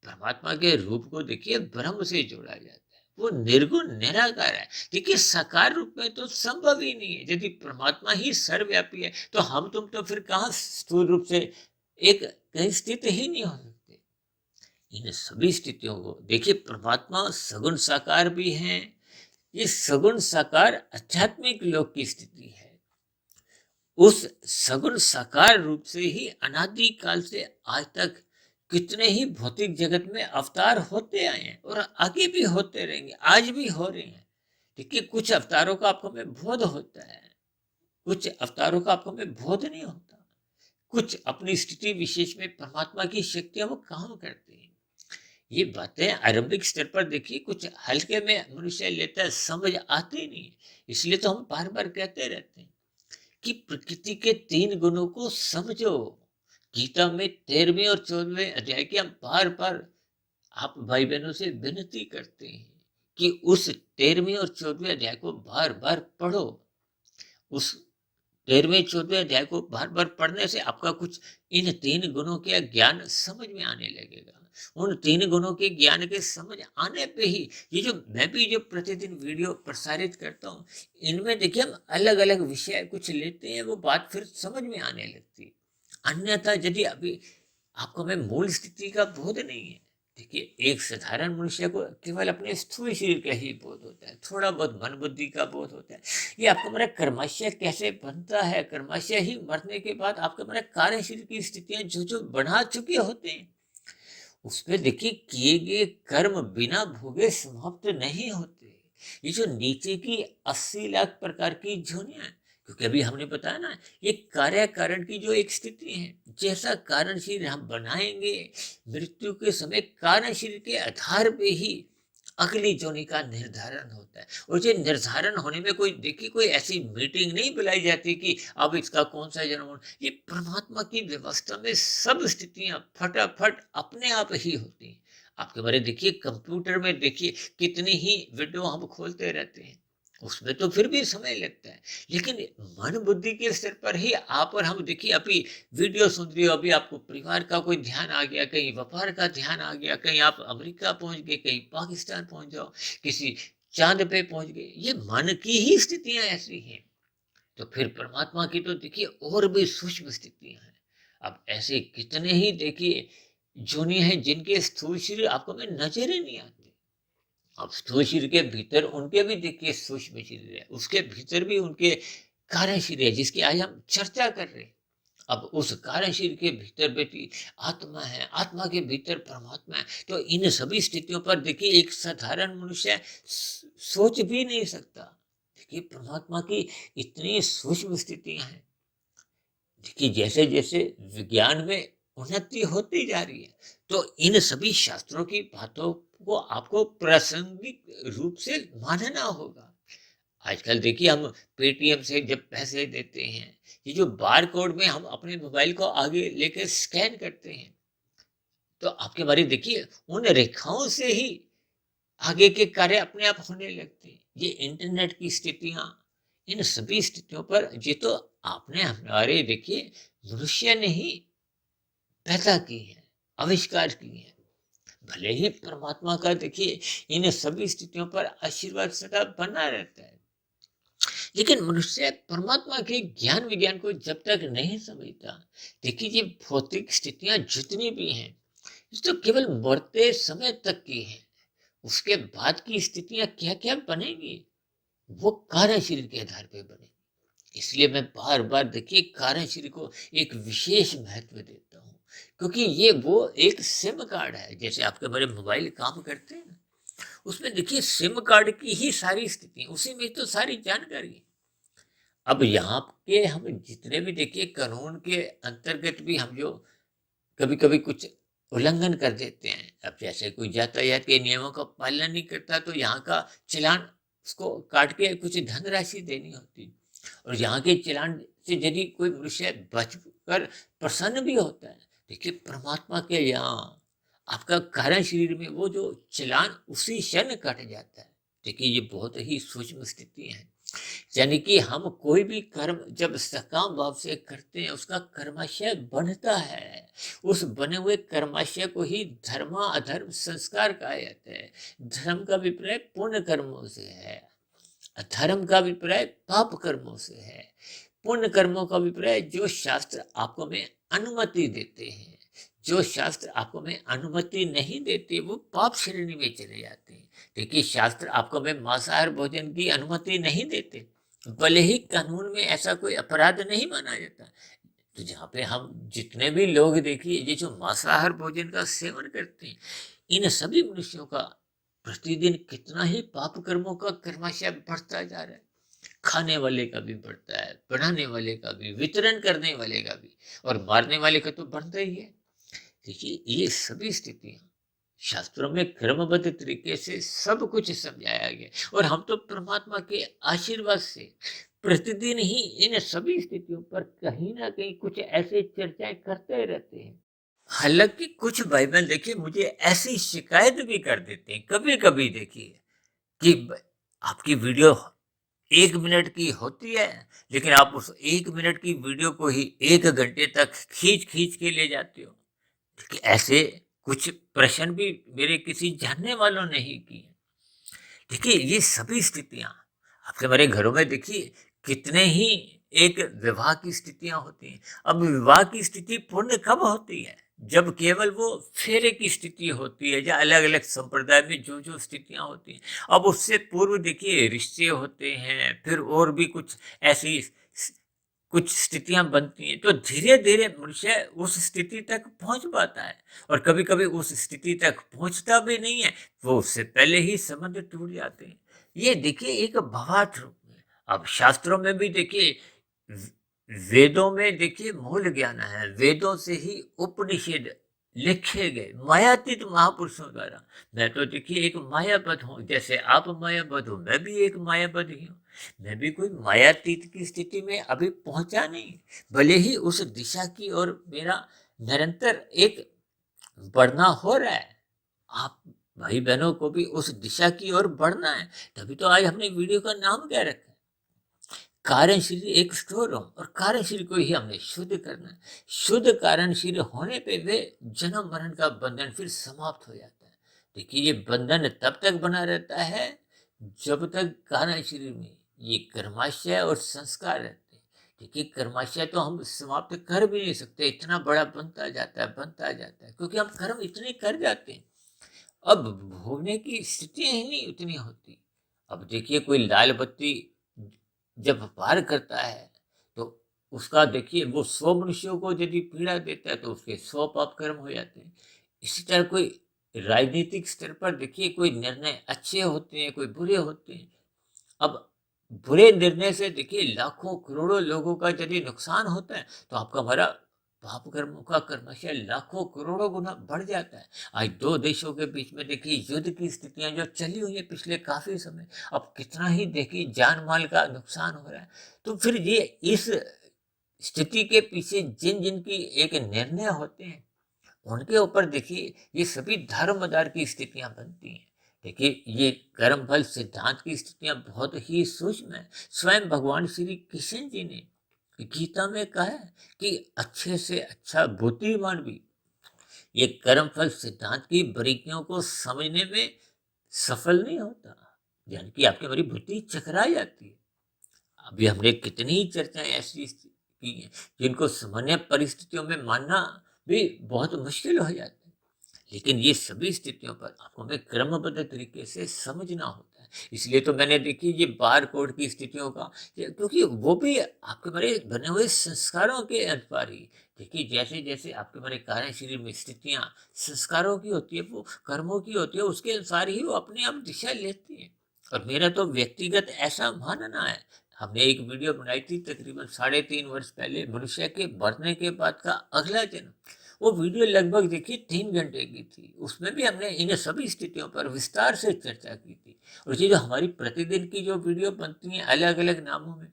परमात्मा के रूप को देखिए ब्रह्म से जोड़ा जाता है। वो निर्गुण निराकार है। देखिए, साकार रूप में तो संभव ही नहीं है। यदि परमात्मा ही सर्वव्यापी है तो हम तुम तो फिर कहाँ स्थूल रूप से एक कहीं स्थित ही नहीं हो सकते। इन सभी स्थितियों को देखिए, परमात्मा सगुण साकार भी हैं। ये सगुण साकार आध्यात्मिक लोक की स्थिति है। उस सगुण साकार रूप से ही अनादि काल से आज तक कितने ही भौतिक जगत में अवतार होते आए हैं और आगे भी होते रहेंगे, आज भी हो रहे हैं। देखिए कुछ अवतारों का आपको में बोध होता है, कुछ अवतारों का आपको में बोध नहीं होता। कुछ अपनी स्थिति विशेष में परमात्मा की शक्तियां वो काम करते हैं। ये बातें आरंभिक स्तर पर देखिए कुछ हल्के में मनुष्य लेता है, समझ आती नहीं। इसलिए तो हम बार बार कहते रहते हैं कि प्रकृति के 3 गुणों को समझो। गीता में 13वें और 14वें अध्याय के हम बार बार आप भाई बहनों से विनती करते हैं कि उस 13वें और 14वें अध्याय को बार बार पढ़ो। उस 13वें 14वें अध्याय को बार बार पढ़ने से आपका कुछ इन 3 गुणों के ज्ञान समझ में आने लगेगा। उन 3 गुणों के ज्ञान के समझ आने पे ही ये जो मैं भी जो प्रतिदिन वीडियो प्रसारित करता हूँ, इनमें देखिए हम अलग अलग विषय कुछ लेते हैं, वो बात फिर समझ में आने लगती है। अन्यथा यदि अभी आपको में मूल स्थिति का बोध नहीं है, देखिए एक साधारण मनुष्य को केवल अपने स्थूल शरीर का ही बोध होता है, थोड़ा बहुत मन बुद्धि का बोध होता है। ये आपका मेरा कर्माशय कैसे बनता है, कर्माशय ही मरने के बाद आपका मेरा कार्य शरीर की स्थितियां जो जो बना चुके होते हैं, उसमें देखिए किए गए कर्म बिना भोगे समाप्त नहीं होते। ये जो नीचे की 80 लाख प्रकार की जोनियां, क्योंकि अभी हमने बताया ना, ये कार्य कारण की जो एक स्थिति है, जैसा कारण शरीर हम बनाएंगे, मृत्यु के समय कारण शरीर के आधार पे ही अगली जोनी का निर्धारण होता है। और ये निर्धारण होने में कोई देखिए कोई ऐसी मीटिंग नहीं बुलाई जाती कि अब इसका कौन सा जन्म होना। ये परमात्मा की व्यवस्था में सब स्थितियां फटाफट अपने आप ही होती हैं। आपके बारे देखिए कंप्यूटर में देखिए कितनी ही वीडियो हम खोलते रहते हैं, उसमें तो फिर भी समय लगता है। लेकिन मन बुद्धि के स्तर पर ही आप और हम देखिए अभी वीडियो सुन रही हो, अभी आपको परिवार का कोई ध्यान आ गया, कहीं व्यापार का ध्यान आ गया, कहीं आप अमेरिका पहुंच गए, कहीं पाकिस्तान पहुंच जाओ, किसी चांद पे पहुंच गए, ये मन की ही स्थितियां ऐसी हैं। तो फिर परमात्मा की तो देखिए और भी सूक्ष्म स्थितियां हैं। अब ऐसे कितने ही देखिए जोनी हैं जिनके स्थूल शरीर आपको में नजर ही नहीं आते। अब स्थूल शरीर के भीतर उनके भी देखिए सूक्ष्म शरीर है, उसके भीतर भी उनके कारण शरीर है, जिसकी आज हम चर्चा कर रहे हैं। अब उस कारण शरीर के भीतर बेटी आत्मा है, आत्मा के भीतर परमात्मा है। तो इन सभी स्थितियों पर देखिए एक साधारण मनुष्य सोच भी नहीं सकता। देखिए परमात्मा की इतनी सूक्ष्म स्थितियां हैं। देखिए जैसे जैसे विज्ञान में उन्नति होती जा रही है, तो इन सभी शास्त्रों की बातों को आपको प्रासंगिक रूप से मानना होगा। आजकल देखिए हम पेटीएम से जब पैसे देते हैं, ये जो बार कोड में हम अपने मोबाइल को आगे लेकर स्कैन करते हैं, तो आपके बारे देखिए उन रेखाओं से ही आगे के कार्य अपने आप होने लगते हैं। ये इंटरनेट की स्थितियां, इन सभी स्थितियों पर ये तो आपने हमारे देखिए मनुष्य ने ही पैदा की है, आविष्कार की है। भले ही परमात्मा का देखिए इन सभी स्थितियों पर आशीर्वाद सदा बना रहता है, लेकिन मनुष्य परमात्मा के ज्ञान विज्ञान को जब तक नहीं समझता, देखिए ये भौतिक स्थितियां जितनी भी हैं, ये तो केवल मरते समय तक की है। उसके बाद की स्थितियां क्या क्या बनेगी, वो कार्य शरीर के आधार पर बनेगी। इसलिए मैं बार बार देखिए कार्य शरीर को एक विशेष महत्व देता हूँ, क्योंकि ये वो एक सिम कार्ड है। जैसे आपके बड़े मोबाइल काम करते हैं ना, उसमें देखिए सिम कार्ड की ही सारी स्थिति, उसी में तो सारी जानकारी है। अब यहाँ के हम जितने भी देखिए कानून के अंतर्गत भी हम जो कभी कभी कुछ उल्लंघन कर देते हैं, अब जैसे कोई यातायात के नियमों का पालन नहीं करता, तो यहाँ का चालान उसको काट के कुछ धनराशि देनी होती। और यहाँ के चालान से यदि कोई मनुष्य बचकर प्रसन्न भी होता है, देखिए परमात्मा के यहाँ आपका कारण शरीर में वो जो चालान उसी क्षण कट जाता है। देखिए ये बहुत ही सूक्ष्म स्थिति है। यानी कि हम कोई भी कर्म जब सकाम भाव से करते हैं, उसका कर्माशय बनता है। उस बने हुए कर्माशय को ही धर्मा अधर्म संस्कार कहा जाता है। धर्म का अभिप्राय पुण्य कर्मों से है, अधर्म का अभिप्राय पाप कर्मों से है। पुण्य कर्मों का अभिप्राय जो शास्त्र आपको में अनुमति देते हैं, जो शास्त्र आपको में अनुमति नहीं देते वो पाप श्रेणी में चले जाते हैं। देखिए शास्त्र आपको में मांसाहार भोजन की अनुमति नहीं देते, भले ही कानून में ऐसा कोई अपराध नहीं माना जाता। तो जहाँ पे हम जितने भी लोग देखिए ये जो मांसाहार भोजन का सेवन करते हैं, इन सभी मनुष्यों का प्रतिदिन कितना ही पाप कर्मों का कर्माशय बढ़ता जा रहा है। खाने वाले का भी बढ़ता है, बनाने वाले का भी, वितरण करने वाले का भी, और मारने वाले का तो बढ़ता ही है। देखिए, ये सभी स्थितियां शास्त्रों में क्रमबद्ध तरीके से सब कुछ समझाया गया, और हम तो परमात्मा के आशीर्वाद से प्रतिदिन ही इन सभी स्थितियों पर कहीं ना कहीं कुछ ऐसे चर्चाएं करते रहते हैं। हालांकि कुछ बाइबल देखिए मुझे ऐसी शिकायत भी कर देते हैं कभी कभी, देखिए कि आपकी वीडियो 1 मिनट की होती है, लेकिन आप उस 1 मिनट की वीडियो को ही 1 घंटे तक खींच खींच के ले जाते हो। देखिए, ऐसे कुछ प्रश्न भी मेरे किसी जानने वालों ने ही किए। देखिए, ये सभी स्थितियां आपके हमारे घरों में देखिए कितने ही एक विवाह की स्थितियां होती हैं। अब विवाह की स्थिति पूर्ण कब होती है? जब केवल वो फेरे की स्थिति होती है, या अलग अलग संप्रदाय में जो जो स्थितियां होती हैं। अब उससे पूर्व देखिए रिश्ते होते हैं, फिर और भी कुछ ऐसी कुछ स्थितियां बनती हैं, तो धीरे धीरे मनुष्य उस स्थिति तक पहुंच पाता है। और कभी कभी उस स्थिति तक पहुंचता भी नहीं है, वो उससे पहले ही संबंध टूट जाते हैं। ये देखिए एक भावार्थ रूप में। अब शास्त्रों में भी देखिए, वेदों में देखिए मूल ज्ञान है, वेदों से ही उपनिषद लिखे गए मायातीत महापुरुषों द्वारा। मैं तो देखिए एक मायाबद्ध हूँ, जैसे आप मायाबद्ध हो, मैं भी एक मायाबद्ध ही हूँ। मैं भी कोई मायातीत की स्थिति में अभी पहुंचा नहीं, भले ही उस दिशा की ओर मेरा निरंतर एक बढ़ना हो रहा है। आप भाई बहनों को भी उस दिशा की ओर बढ़ना है, तभी तो आज हमने वीडियो का नाम क्या रखा है, कार्यशील एक स्टोर रूम। और कार्यशील को ही हमने शुद्ध करना है। शुद्ध कार्यशील होने पे वे जन्म मरण का बंधन फिर समाप्त हो जाता है। देखिए, ये बंधन तब तक बना रहता है जब तक कार्यशील में ये कर्माशय और संस्कार रहते हैं। देखिए, कर्माशय तो हम समाप्त कर भी नहीं सकते, इतना बड़ा बनता जाता है, बनता जाता है, क्योंकि हम कर्म इतने कर जाते हैं। अब भोगने की स्थितियां ही नहीं उतनी होती। अब देखिए, कोई लाल बत्ती जब पार करता है, तो उसका देखिए वो 100 मनुष्यों को यदि पीड़ा देता है, तो उसके 100 पाप कर्म हो जाते हैं। इसी तरह कोई राजनीतिक स्तर पर देखिए कोई निर्णय अच्छे होते हैं, कोई बुरे होते हैं। अब बुरे निर्णय से देखिए लाखों करोड़ों लोगों का यदि नुकसान होता है, तो आपका हमारा पाप कर्मों का कर्मशः लाखों करोड़ों गुना बढ़ जाता है। आज दो देशों के बीच में देखिए युद्ध की स्थितियां जो चली हुई है पिछले काफी समय, अब कितना ही देखिए जान माल का नुकसान हो रहा है। तो फिर ये इस स्थिति के पीछे जिन जिन की एक निर्णय होते हैं, उनके ऊपर देखिए ये सभी धर्मदार की स्थितियां बनती हैं। देखिए, ये कर्म फल सिद्धांत की स्थितियां बहुत ही सूक्ष्म है। स्वयं भगवान श्री कृष्ण जी ने गीता में कहा है कि अच्छे से अच्छा बुद्धिमान भी ये कर्म फल सिद्धांत की बारीकियों को समझने में सफल नहीं होता, यानी कि आपकी हमारी बुद्धि चकरा जाती है। अभी हमने कितनी ही चर्चाएं ऐसी की हैं जिनको सामान्य परिस्थितियों में मानना भी बहुत मुश्किल हो जाता है। लेकिन ये सभी स्थितियों पर आपको हमें क्रमबद्ध तरीके से समझना होता है। इसलिए तो मैंने देखी ये बार कोड की स्थितियों का, क्योंकि वो भी आपके हमारे बने हुए संस्कारों के अनुसार ही। देखिए, जैसे जैसे आपके हमारे कार्य शरीर में स्थितियां संस्कारों की होती है, वो कर्मों की होती है, उसके अनुसार ही वो अपने आप दिशा लेती है। और मेरा तो व्यक्तिगत ऐसा मानना है। हमने एक वीडियो बनाई थी तकरीबन 3.5 वर्ष पहले, मनुष्य के मरने के बाद का अगला जन्म। वो वीडियो लगभग देखिए 3 घंटे की थी। उसमें भी हमने इन सभी स्थितियों पर विस्तार से चर्चा की थी। और ये जो हमारी प्रतिदिन की जो वीडियो बनती हैं अलग अलग नामों में,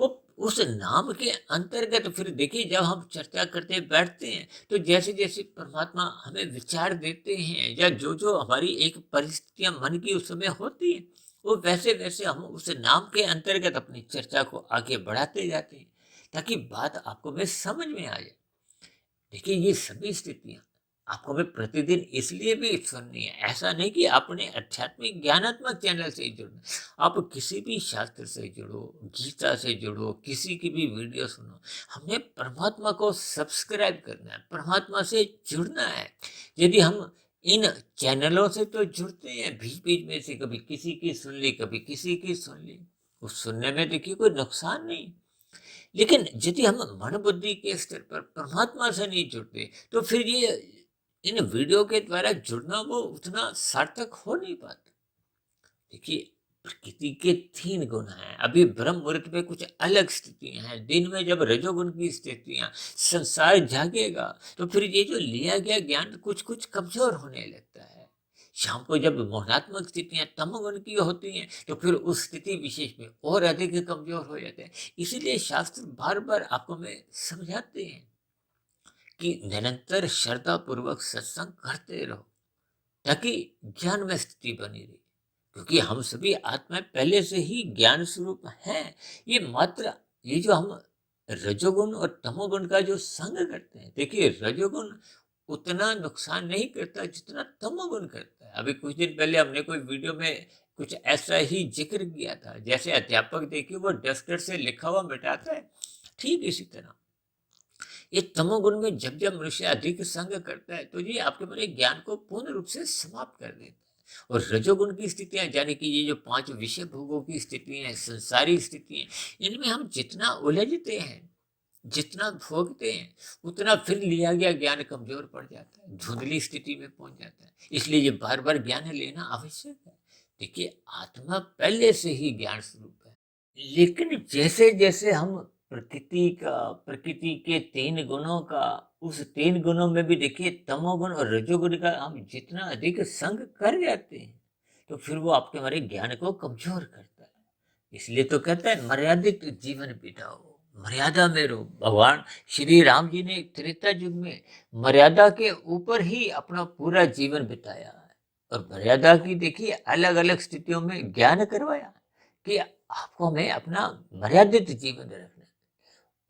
वो उस नाम के अंतर्गत फिर देखिए जब हम चर्चा करते बैठते हैं, तो जैसे जैसे परमात्मा हमें विचार देते हैं, या जो जो हमारी एक परिस्थितियां मन की उस समय होती हैं, वो वैसे वैसे हम उस नाम के अंतर्गत अपनी चर्चा को आगे बढ़ाते जाते हैं, ताकि बात आपको में समझ में आ जाए। देखिए, ये सभी स्थितियां आपको हमें प्रतिदिन इसलिए भी सुननी है। ऐसा नहीं कि आपने आध्यात्मिक ज्ञानात्मक चैनल से ही जुड़ना, आप किसी भी शास्त्र से जुड़ो, गीता से जुड़ो, किसी की भी वीडियो सुनो। हमने परमात्मा को सब्सक्राइब करना है, परमात्मा से जुड़ना है। यदि हम इन चैनलों से तो जुड़ते हैं, बीच बीच में से कभी किसी की सुन ली, कभी किसी की सुन ली, उस सुनने में देखिए कोई नुकसान नहीं। लेकिन यदि हम मन बुद्धि के स्तर पर परमात्मा से नहीं जुड़ते, तो फिर ये इन वीडियो के द्वारा जुड़ना वो उतना सार्थक हो नहीं पाता। देखिए, प्रकृति के 3 गुण हैं। अभी ब्रह्म मुहूर्त में कुछ अलग स्थितियां हैं। दिन में जब रजोगुण की स्थितियां, संसार जागेगा, तो फिर ये जो लिया गया ज्ञान कुछ कुछ कमजोर होने लगता है। शाम को जब मोहनात्मक स्थितियां तमोगुण की होती हैं, तो फिर उस स्थिति विशेष में और अधिक कमजोर हो जाते हैं। इसीलिए शास्त्र बार बार आपको में समझाते हैं कि निरंतर श्रद्धा पूर्वक सत्संग करते रहो, ताकि ज्ञान में स्थिति बनी रहे। क्योंकि हम सभी आत्माएं पहले से ही ज्ञान स्वरूप हैं। ये जो हम रजोगुण और तमोगुण का जो संग करते हैं, देखिए रजोगुण उतना नुकसान नहीं करता जितना तमोगुण करता है। अभी कुछ दिन पहले हमने कोई वीडियो में कुछ ऐसा ही जिक्र किया था। जैसे अध्यापक देखिए वो डस्टर से लिखा हुआ मिटाता है, ठीक इसी तरह ये तमोगुण में जब जब मनुष्य अधिक संग करता है, तो ये आपके मेरे ज्ञान को पूर्ण रूप से समाप्त कर देता है। और रजोगुण की स्थितियां, यानी कि ये जो 5 विषय भोगों की स्थितियां हैं, संसारी स्थितियां, इनमें हम जितना उलझते हैं, जितना भोगते हैं, उतना फिर लिया गया ज्ञान कमजोर पड़ जाता है, धुंधली स्थिति में पहुंच जाता है। इसलिए ये बार बार ज्ञान लेना आवश्यक है। देखिए, आत्मा पहले से ही ज्ञान स्वरूप है। लेकिन जैसे जैसे हम प्रकृति के 3 गुणों का, उस 3 गुणों में भी देखिए तमोगुण और रजोगुण का हम जितना अधिक संग कर जाते हैं, तो फिर वो आपके हमारे ज्ञान को कमजोर करता है। इसलिए तो कहता है मर्यादित जीवन बिताओ, मर्यादा में रहो। भगवान श्री राम जी ने त्रेता युग में मर्यादा के ऊपर ही अपना पूरा जीवन बिताया है। और मर्यादा की देखिए अलग अलग स्थितियों में ज्ञान करवाया कि आपको हमें अपना मर्यादित जीवन रखना है।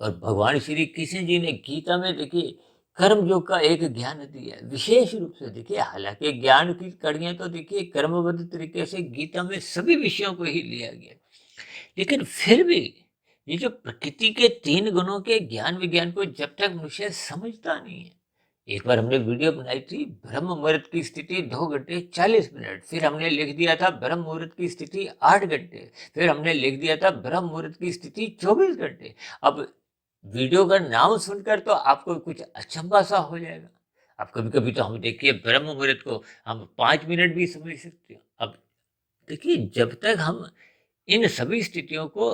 और भगवान श्री कृष्ण जी ने गीता में देखिए कर्म योग का एक ज्ञान दिया है विशेष रूप से। देखिए, हालांकि ज्ञान की कड़ियां तो देखिए कर्मबद्ध तरीके से गीता में सभी विषयों को ही लिया गया, लेकिन फिर भी ये जो प्रकृति के 3 गुणों के ज्ञान विज्ञान को जब तक मनुष्य समझता नहीं है। एक बार हमने वीडियो बनाई थी ब्रह्म मुहूर्त की स्थिति 2 घंटे 40 मिनट, फिर हमने लिख दिया था ब्रह्म मुहूर्त की स्थिति 8 घंटे, फिर हमने लिख दिया था ब्रह्म मुहूर्त की स्थिति 24 घंटे। अब वीडियो का नाम सुनकर तो आपको कुछ अचंभा सा हो जाएगा। अब कभी कभी तो हम देखिए ब्रह्म मुहूर्त को हम 5 मिनट भी समझ सकते हैं। अब देखिए, जब तक हम इन सभी स्थितियों को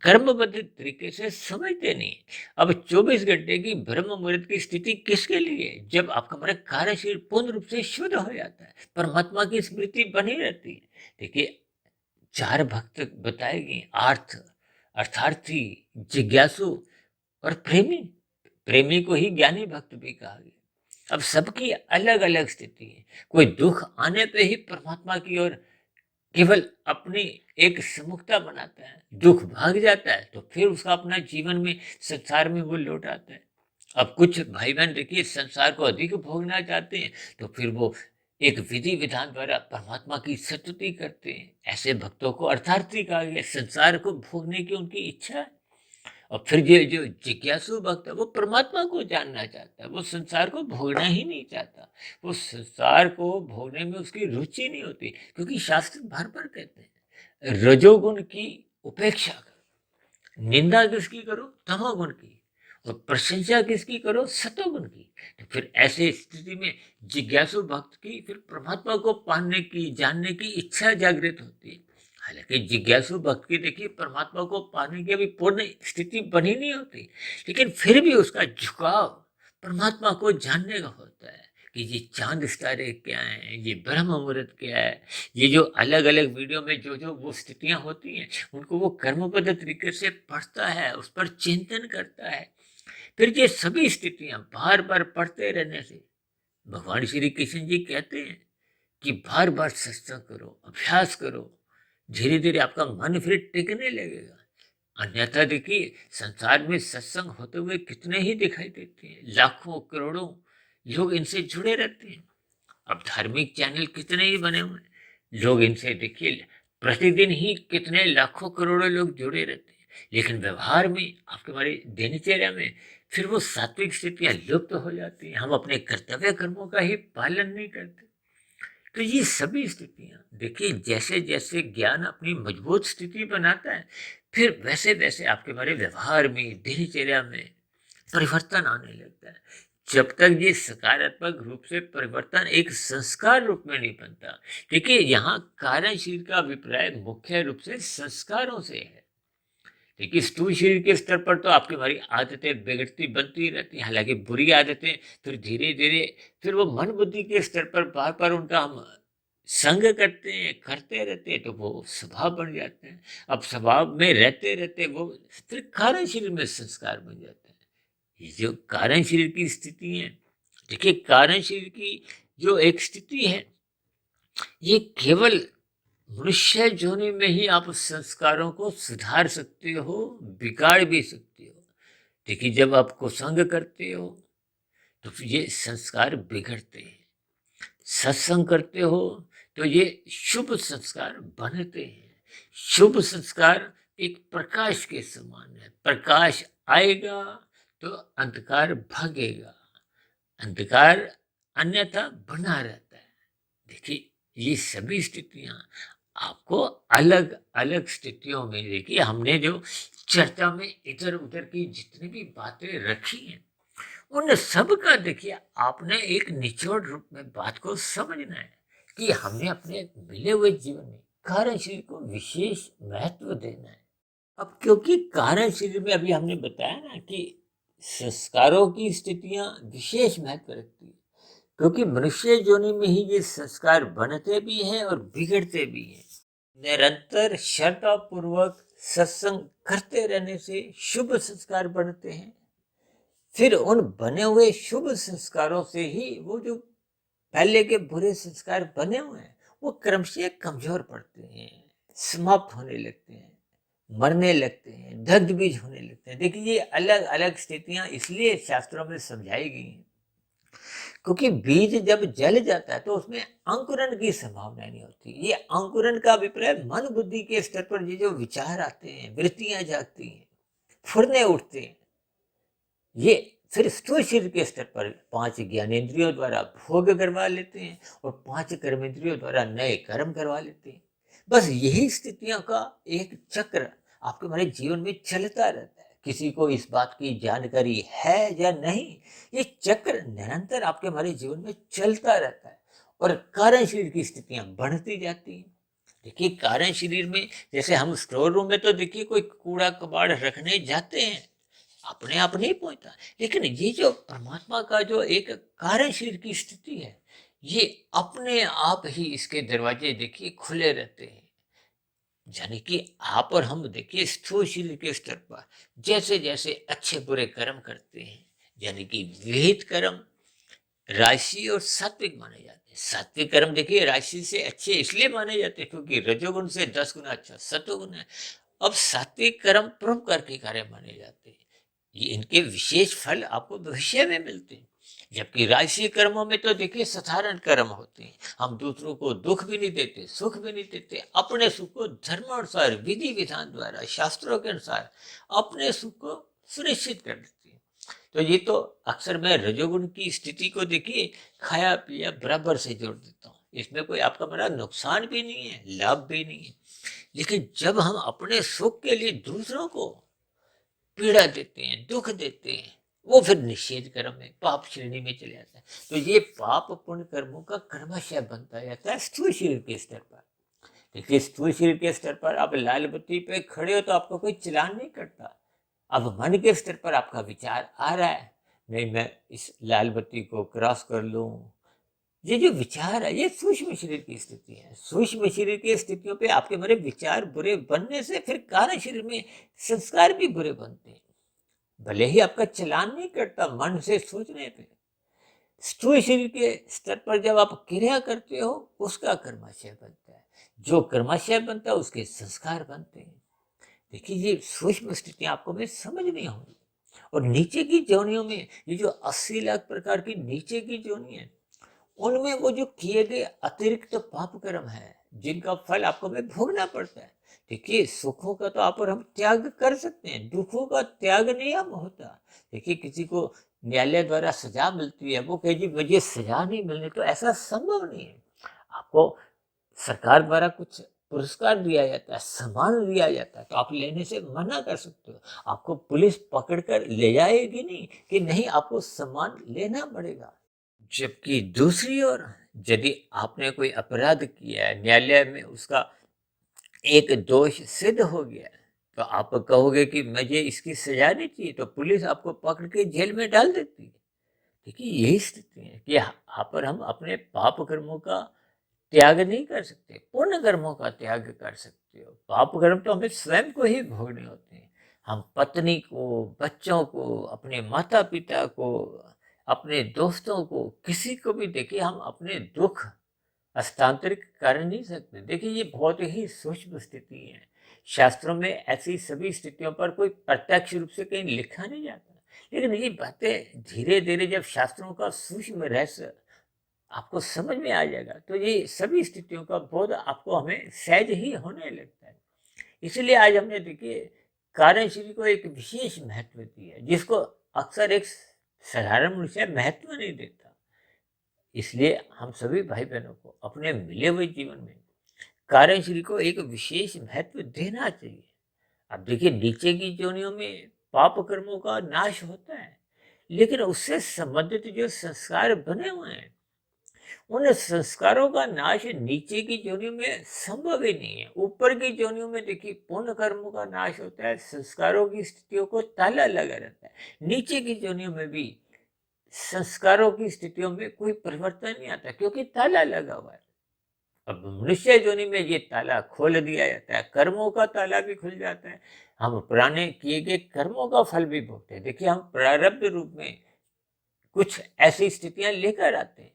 कर्मबद्ध तरीके से समझते नहीं। अब 24 घंटे की ब्रह्म मुहूर्त की स्थिति किसके लिए? जब आपका हमारा कार्यशील पूर्ण रूप से शुद्ध हो जाता है, परमात्मा की स्मृति बनी रहती है। देखिए, 4 भक्त बताए गए, आर्थ, अर्थार्थी, जिज्ञासु और प्रेमी। प्रेमी को ही ज्ञानी भक्त भी कहा गया। अब सबकी अलग अलग स्थिति है। कोई दुख आने पे ही परमात्मा की ओर केवल अपनी एक सम्मुखता बनाता है, दुख भाग जाता है तो फिर उसका अपना जीवन में, संसार में वो लौट आता है। अब कुछ भाई बहन देखिए संसार को अधिक भोगना चाहते हैं, तो फिर वो एक विधि विधान द्वारा परमात्मा की स्तुति करते हैं। ऐसे भक्तों को अर्थार्थी कहा गया। संसार को भोगने की उनकी इच्छा है। और फिर ये जो जिज्ञासु भक्त है, वो परमात्मा को जानना चाहता है, वो संसार को भोगना ही नहीं चाहता। वो संसार को भोगने में उसकी रुचि नहीं होती, क्योंकि शास्त्र बार बार कहते हैं रजोगुण की उपेक्षा करो, निंदा किसकी करो? तमोगुण की। और प्रशंसा किसकी करो? सतोगुण की। तो फिर ऐसे स्थिति में जिज्ञासु भक्त की फिर परमात्मा को पाने की, जानने की इच्छा जागृत होती है। हालांकि जिज्ञासु भक्त की देखिए परमात्मा को पाने की अभी पूर्ण स्थिति बनी नहीं होती, लेकिन फिर भी उसका झुकाव परमात्मा को जानने का होता है कि ये चांद सितारे क्या है, ये ब्रह्म मुहूर्त क्या है। ये जो अलग अलग वीडियो में जो जो वो स्थितियां होती हैं, उनको वो कर्मबद्ध तरीके से पढ़ता है, उस पर चिंतन करता है। फिर ये सभी स्थितियां बार बार पढ़ते रहने से भगवान श्री कृष्ण जी कहते हैं कि बार बार सत्संग करो, अभ्यास करो, धीरे धीरे आपका मन फिर टिकने लगेगा। अन्यथा देखिए संसार में सत्संग होते हुए कितने ही दिखाई देते हैं, लाखों करोड़ों लोग इनसे जुड़े रहते हैं। अब धार्मिक चैनल कितने ही बने हुए हैं, लोग इनसे देखिए प्रतिदिन ही कितने लाखों करोड़ों लोग जुड़े रहते हैं, लेकिन व्यवहार में आपके हमारे दिनचर्या में फिर वो सात्विक स्थितियां लुप्त हो जाती हैं। हम अपने कर्तव्य कर्मों का ही पालन नहीं करते। तो ये सभी स्थितियां देखिए, जैसे जैसे ज्ञान अपनी मजबूत स्थिति बनाता है, फिर वैसे वैसे आपके हमारे व्यवहार में, दिनचर्या में परिवर्तन आने लगता है। जब तक ये सकारात्मक रूप से परिवर्तन एक संस्कार रूप में नहीं बनता। देखिए, यहाँ कार्यशील का अभिप्राय मुख्य रूप से संस्कारों से है। देखिए, स्थूल शरीर के स्तर पर तो आपकी हमारी आदतें बिगड़ती बनती रहती हैं, हालांकि बुरी आदतें फिर धीरे धीरे फिर वो मन बुद्धि के स्तर पर बार बार उनका हम संग करते रहते हैं, तो वो स्वभाव बन जाते हैं। अब स्वभाव में रहते रहते वो फिर कारण शरीर में संस्कार बन जाते हैं। ये जो कारण शरीर की स्थिति है, देखिए कारण शरीर की जो एक स्थिति है, ये केवल मनुष्य योनि में ही आप उस संस्कारों को सुधार सकते हो, बिगाड़ भी सकते हो। देखिए, जब आप कुसंग करते हो तो फिर ये संस्कार बिगड़ते हैं, सत्संग करते हो तो ये शुभ संस्कार बनते हैं। शुभ संस्कार एक प्रकाश के समान है, प्रकाश आएगा तो अंधकार भागेगा, अंधकार अन्यथा बना रहता है। देखिए, ये सभी स्थितियां आपको अलग अलग स्थितियों में, देखिए हमने जो चर्चा में इधर उधर की जितनी भी बातें रखी हैं, उन सब का देखिए आपने एक निचोड़ रूप में बात को समझना है कि हमने अपने मिले हुए जीवन में कारण शरीर को विशेष महत्व देना है। अब क्योंकि कारण शरीर में अभी हमने बताया ना कि संस्कारों की स्थितियां विशेष महत्व रखती है, क्योंकि मनुष्य योनि में ही ये संस्कार बनते भी हैं और बिगड़ते भी हैं। निरंतर श्रद्धा पूर्वक सत्संग करते रहने से शुभ संस्कार बनते हैं। फिर उन बने हुए शुभ संस्कारों से ही वो जो पहले के बुरे संस्कार बने हुए हैं, वो क्रमशः कमजोर पड़ते हैं, समाप्त होने लगते हैं, मरने लगते हैं, दग्ध बीज होने लगते हैं। देखिए, ये अलग अलग स्थितियां इसलिए शास्त्रों में समझाई गई हैं, क्योंकि बीज जब जल जाता है तो उसमें अंकुरन की संभावना नहीं होती। ये अंकुरन का अभिप्राय मन बुद्धि के स्तर पर ये जो विचार आते हैं, वृत्तियां जागती हैं, फुरने उठते हैं, ये फिर स्थूल शरीर के स्तर पर 5 ज्ञानेंद्रियों द्वारा भोग करवा लेते हैं और 5 कर्मेंद्रियों द्वारा नए कर्म करवा लेते हैं। बस यही स्थितियों का एक चक्र आपके हमारे जीवन में चलता रहता है। किसी को इस बात की जानकारी है या नहीं, ये चक्र निरंतर आपके हमारे जीवन में चलता रहता है और कारण शरीर की स्थितियां बढ़ती जाती हैं। देखिए, कारण शरीर में जैसे हम स्टोर रूम में तो देखिए कोई कूड़ा कबाड़ रखने जाते हैं, अपने आप नहीं पहुंचता, लेकिन ये जो परमात्मा का जो एक कारण शरीर की स्थिति है, ये अपने आप ही इसके दरवाजे देखिए खुले रहते हैं। यानी कि आप और हम देखिए स्थूल शरीर के स्तर पर जैसे जैसे अच्छे बुरे कर्म करते हैं, यानी कि विहित कर्म राशि और सात्विक माने जाते हैं। सात्विक कर्म देखिए राशि से अच्छे इसलिए माने जाते हैं क्योंकि रजोगुण से 10 गुना अच्छा सत्वगुण है। अब सात्विक कर्म परोपकार के कार्य माने जाते हैं, ये इनके विशेष फल आपको भविष्य में मिलते हैं। जबकि राजसी कर्मों में तो देखिए साधारण कर्म होते हैं, हम दूसरों को दुख भी नहीं देते, सुख भी नहीं देते, अपने सुख को धर्मानुसार विधि विधान द्वारा शास्त्रों के अनुसार अपने सुख को सुनिश्चित कर देते हैं। तो ये तो अक्सर मैं रजोगुण की स्थिति को देखिए खाया पिया बराबर से जोड़ देता हूँ, इसमें कोई आपका बड़ा नुकसान भी नहीं है, लाभ भी नहीं है। लेकिन जब हम अपने सुख के लिए दूसरों को पीड़ा देते हैं, दुख देते हैं, वो फिर निषेध कर्म है, पाप श्रेणी में चले जाता है। तो ये पाप पुण्य कर्मों का क्रमशः बनता जाता है स्थूल शरीर के स्तर पर। देखिए, स्थूल शरीर के स्तर पर आप लाल बत्ती पे खड़े हो तो आपको कोई चलान नहीं करता। अब मन के स्तर पर आपका विचार आ रहा है, नहीं मैं इस लाल बत्ती को क्रॉस कर लूं, ये जो विचार है ये सूक्ष्म शरीर की स्थिति है। सूक्ष्म शरीर की स्थितियों पे आपके मेरे विचार बुरे बनने से फिर कारण शरीर में संस्कार भी बुरे बनते हैं, भले ही आपका चलान नहीं करता मन से सोचने पे। स्थूल शरीर के स्तर पर जब आप क्रिया करते हो उसका कर्माशय बनता है, जो कर्माशय बनता है उसके संस्कार बनते हैं। देखिए, ये सूक्ष्म स्थितियां आपको में समझनी होगी। और नीचे की जोनियों में ये जो 80 लाख प्रकार की नीचे की जोनी है, उनमें वो जो किए गए अतिरिक्त पाप कर्म है जिनका फल आपको में भोगना पड़ता है। देखिए, सुखों का तो आप और हम त्याग कर सकते हैं, दुखों का त्याग नहीं हम होता। देखिए, किसी को न्यायालय द्वारा सजा मिलती है, वो कहे जी मुझे सजा नहीं मिलनी, तो ऐसा संभव नहीं है। आपको सरकार द्वारा कुछ पुरस्कार दिया जाता है, सम्मान दिया जाता है, तो आप लेने से मना कर सकते हो। आपको पुलिस पकड़कर ले जाएगी नहीं कि नहीं, आपको सम्मान लेना पड़ेगा। जबकि दूसरी ओर यदि आपने कोई अपराध किया है, न्यायालय में उसका एक दोष सिद्ध हो गया है, तो आप कहोगे कि मुझे इसकी सजा नहीं चाहिए, तो पुलिस आपको पकड़ के जेल में डाल देती है। देखिए, यही स्थिति है कि यहाँ पर हम अपने पाप कर्मों का त्याग नहीं कर सकते, पुण्य कर्मों का त्याग कर सकते हो। पाप कर्म तो हमें स्वयं को ही भोगने होते हैं। हम पत्नी को, बच्चों को, अपने माता पिता को, अपने दोस्तों को, किसी को भी देखिए हम अपने दुख हस्तांतरित कर नहीं सकते। देखिए, ये बहुत ही सूक्ष्म स्थिति है। शास्त्रों में ऐसी सभी स्थितियों पर कोई प्रत्यक्ष रूप से कहीं लिखा नहीं जाता, लेकिन ये बातें धीरे धीरे जब शास्त्रों का सूक्ष्म रहस्य आपको समझ में आ जाएगा, तो ये सभी स्थितियों का बोध आपको हमें सहज ही होने लगता है। इसलिए आज हमने देखिए कार्यशैली को एक विशेष महत्व दिया है, जिसको अक्सर एक साधारण मनुष्य महत्व नहीं देता। इसलिए हम सभी भाई बहनों को अपने मिले हुए जीवन में कार्यशैली को एक विशेष महत्व देना चाहिए। अब देखिए, नीचे की योनियों में पाप कर्मों का नाश होता है, लेकिन उससे संबंधित जो संस्कार बने हुए हैं, उन संस्कारों का नाश नीचे की योनियों में संभव ही नहीं है। ऊपर की योनियों में देखिए पुण्य कर्मों का नाश होता है, संस्कारों की स्थितियों को ताला लगा रहता है। नीचे की योनियों में भी संस्कारों की स्थितियों में कोई परिवर्तन नहीं आता, क्योंकि ताला लगा हुआ है। अब मनुष्य योनि में ये ताला खोल दिया जाता है, कर्मों का ताला भी खुल जाता है। हम पुराने किए गए कर्मों का फल भी भोगते हैं। देखिए, हम प्रारब्ध रूप में कुछ ऐसी स्थितियां लेकर आते हैं।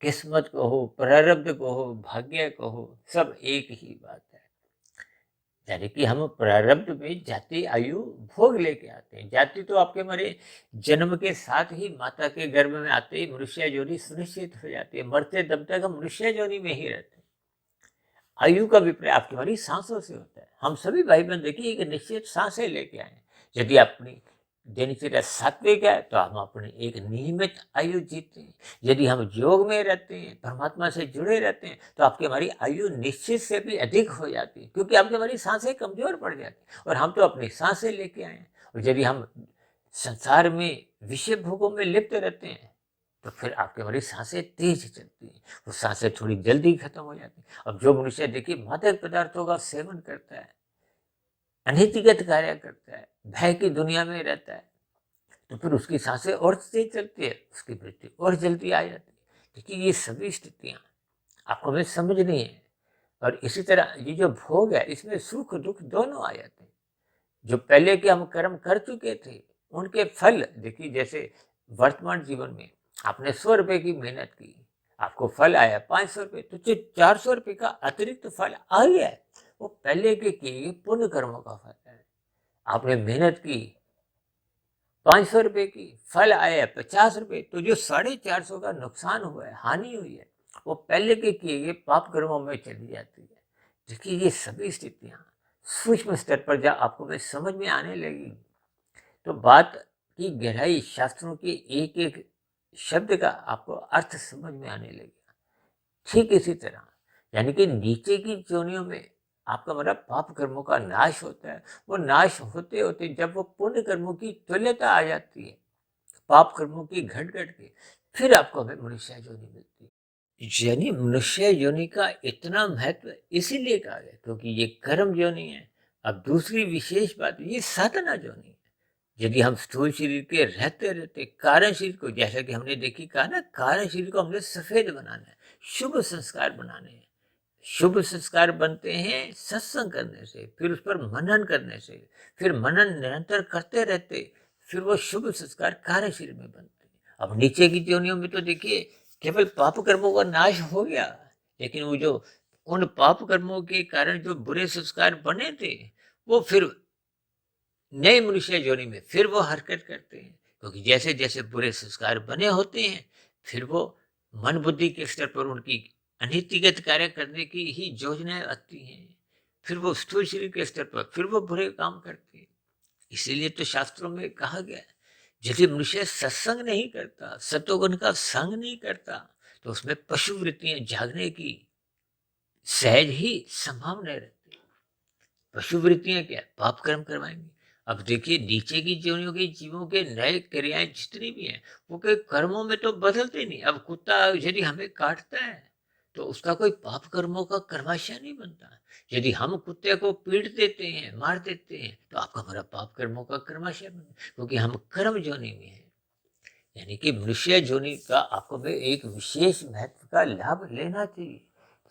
किस्मत को हो, प्रारब्ध को हो, भाग्य को हो, सब एक ही बात है। यानी कि हम प्रारब्ध में जाति आयु भोग लेके आते हैं। जाति तो आपके हमारे जन्म के साथ ही माता के गर्भ में आते ही मनुष्य योनि सुनिश्चित हो जाती है। मरते दम तक हम मनुष्य योनि में ही रहते हैं। आयु का विपर्य आपकी हमारी सांसों से होता है। हम सभी भाई बहन देखिए एक निश्चित सांसें लेके आए हैं। यदि अपनी दिनचर्या सात्विक है तो हम अपनी एक नियमित आयु जीते हैं। यदि हम योग में रहते हैं, परमात्मा से जुड़े रहते हैं, तो आपकी हमारी आयु निश्चित से भी अधिक हो जाती है, क्योंकि आपकी हमारी सांसें कमजोर पड़ जाती हैं और हम तो अपनी सांसें लेके आए हैं। और यदि हम संसार में विषय भोगों में लिप्त रहते हैं, तो फिर आपकी हमारी सांसें तेज चलती हैं, वो सांसें थोड़ी जल्दी खत्म हो जाती हैं। अब जो मनुष्य देखिए मादक पदार्थों का सेवन करता है, अनैतिकत कार्य करता है, भय की दुनिया में रहता है, तो फिर उसकी सांसें और तेज चलती है, उसकी मृत्यु और जल्दी आ जाती है। देखिए, ये सभी स्थितियां आपको हमें समझनी है। और इसी तरह ये जो भोग है, इसमें सुख दुख दोनों आ जाते हैं। जो पहले के हम कर्म कर चुके थे, उनके फल देखिए, जैसे वर्तमान जीवन में आपने 100 रुपए की मेहनत की, आपको फल आया 500 रुपये, तो जो 400 रुपये का अतिरिक्त फल आ गया है, वो पहले के किए गए पुण्य कर्मों का फल है। आपने मेहनत की 500 रुपये की, फल आया 50 रुपये, तो जो 450 का नुकसान हुआ है, हानि हुई है, वो पहले के किए गए पाप कर्मों में चली जाती है। देखिए, ये सभी स्थितियां सूक्ष्म स्तर पर जब आपको में समझ में आने लगी, तो बात की गहराई, शास्त्रों के एक एक शब्द का आपको अर्थ समझ में आने लगेगा। ठीक इसी तरह यानी कि नीचे की योनियों में आपका मतलब पाप कर्मों का नाश होता है। वो नाश होते होते जब वो पुण्य कर्मों की तुल्यता आ जाती है, पाप कर्मों की घट घट के, फिर आपको हमें मनुष्य योनि मिलती है। यानी मनुष्य योनि का इतना महत्व इसीलिए कहा गया क्योंकि ये कर्म योनि है। अब दूसरी विशेष बात, ये साधना योनि है। यदि हम स्थूल शरीर के रहते रहते कारण शरीर को, जैसा कि हमने देखी कहा ना, कारण शरीर को हमने सफेद बनाना है, शुभ संस्कार बनाने हैं। शुभ संस्कार बनते हैं सत्संग करने से, फिर उस पर मनन करने से, फिर मनन निरंतर करते रहते, फिर वो शुभ संस्कार कार्य शरीर में बनते हैं। अब नीचे की योनियों में तो देखिए केवल पाप कर्मों का नाश हो गया, लेकिन वो जो उन पाप कर्मों के कारण जो बुरे संस्कार बने थे, वो फिर नए मनुष्य योनि में फिर वो हरकत करते हैं, क्योंकि जैसे जैसे बुरे संस्कार बने होते हैं, फिर वो मन बुद्धि के स्तर पर उनकी अनीतिगत कार्य करने की ही योजनाएं आती हैं। फिर वो स्थूल शरीर के स्तर पर फिर वो बुरे काम करते हैं। इसीलिए तो शास्त्रों में कहा गया, यदि मनुष्य सत्संग नहीं करता, सतोगुण का संग नहीं करता, तो उसमें पशु वृत्तियां जागने की सहज ही संभावना रहती है। पशु वृत्तियां क्या है? पाप कर्म करवाएंगी। अब देखिए नीचे की योनियों के जीवों के नए क्रियाएं जितनी भी हैं वो के कर्मों में तो बदलते नहीं। अब कुत्ता यदि हमें काटता है तो उसका कोई पाप कर्मों का कर्माशय नहीं बनता। यदि हम कुत्ते को पीट देते हैं, मार देते हैं, तो आपका हमारा पाप कर्मों का कर्माशय बन, क्योंकि हम कर्म जोनि में हैं। यानी कि मनुष्य जोनि का आपको में एक विशेष महत्व का लाभ लेना चाहिए।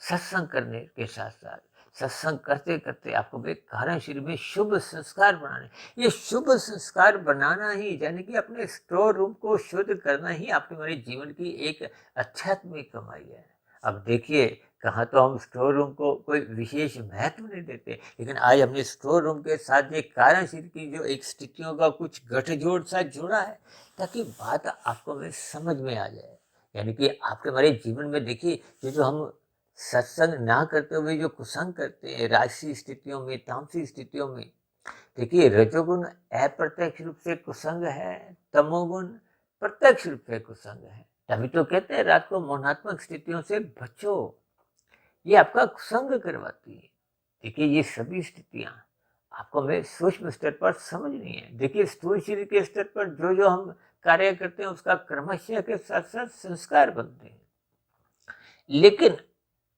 सत्संग करने के साथ साथ सत्संग करते करते आपको में कारण शरीर में शुभ संस्कार बनाने, ये शुभ संस्कार बनाना ही यानी कि अपने स्टोर रूम को शुद्ध करना ही आपके हमारे जीवन की एक आध्यात्मिक कमाई है। अब देखिए कहाँ तो हम स्टोर रूम को कोई विशेष महत्व नहीं देते, लेकिन आज हमने स्टोर रूम के साथ ये कारण शरीर की जो एक स्थितियों का कुछ गठजोड़ सा जोड़ा है, ताकि बात आपको में समझ में आ जाए। यानी कि आपके हमारे जीवन में देखिए ये जो हम सत्संग ना करते हुए जो कुसंग करते हैं राजसी स्थितियों में, तामसी स्थितियों में, देखिए रजोगुण अप्रत्यक्ष रूप से कुसंग है, तमोगुण प्रत्यक्ष रूप से कुसंग है। तभी तो कहते हैं रात को मोहनात्मक स्थितियों से बचो, ये आपका कुसंग करवाती है। देखिए ये सभी स्थितियां आपको हमें सूक्ष्म स्तर पर समझनी है। देखिए स्थूल शरीर के स्तर पर जो जो हम कार्य करते हैं उसका क्रमशः के साथ साथ संस्कार बनते हैं, लेकिन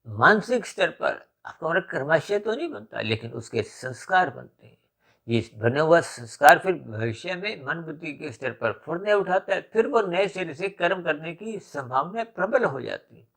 मानसिक स्तर पर आपका हमारा कर्माशय तो नहीं बनता, लेकिन उसके संस्कार बनते हैं। ये बने हुआ संस्कार फिर भविष्य में मन बुद्धि के स्तर पर फुर्ने उठाता है, फिर वो नए सिरे से कर्म करने की संभावना प्रबल हो जाती है।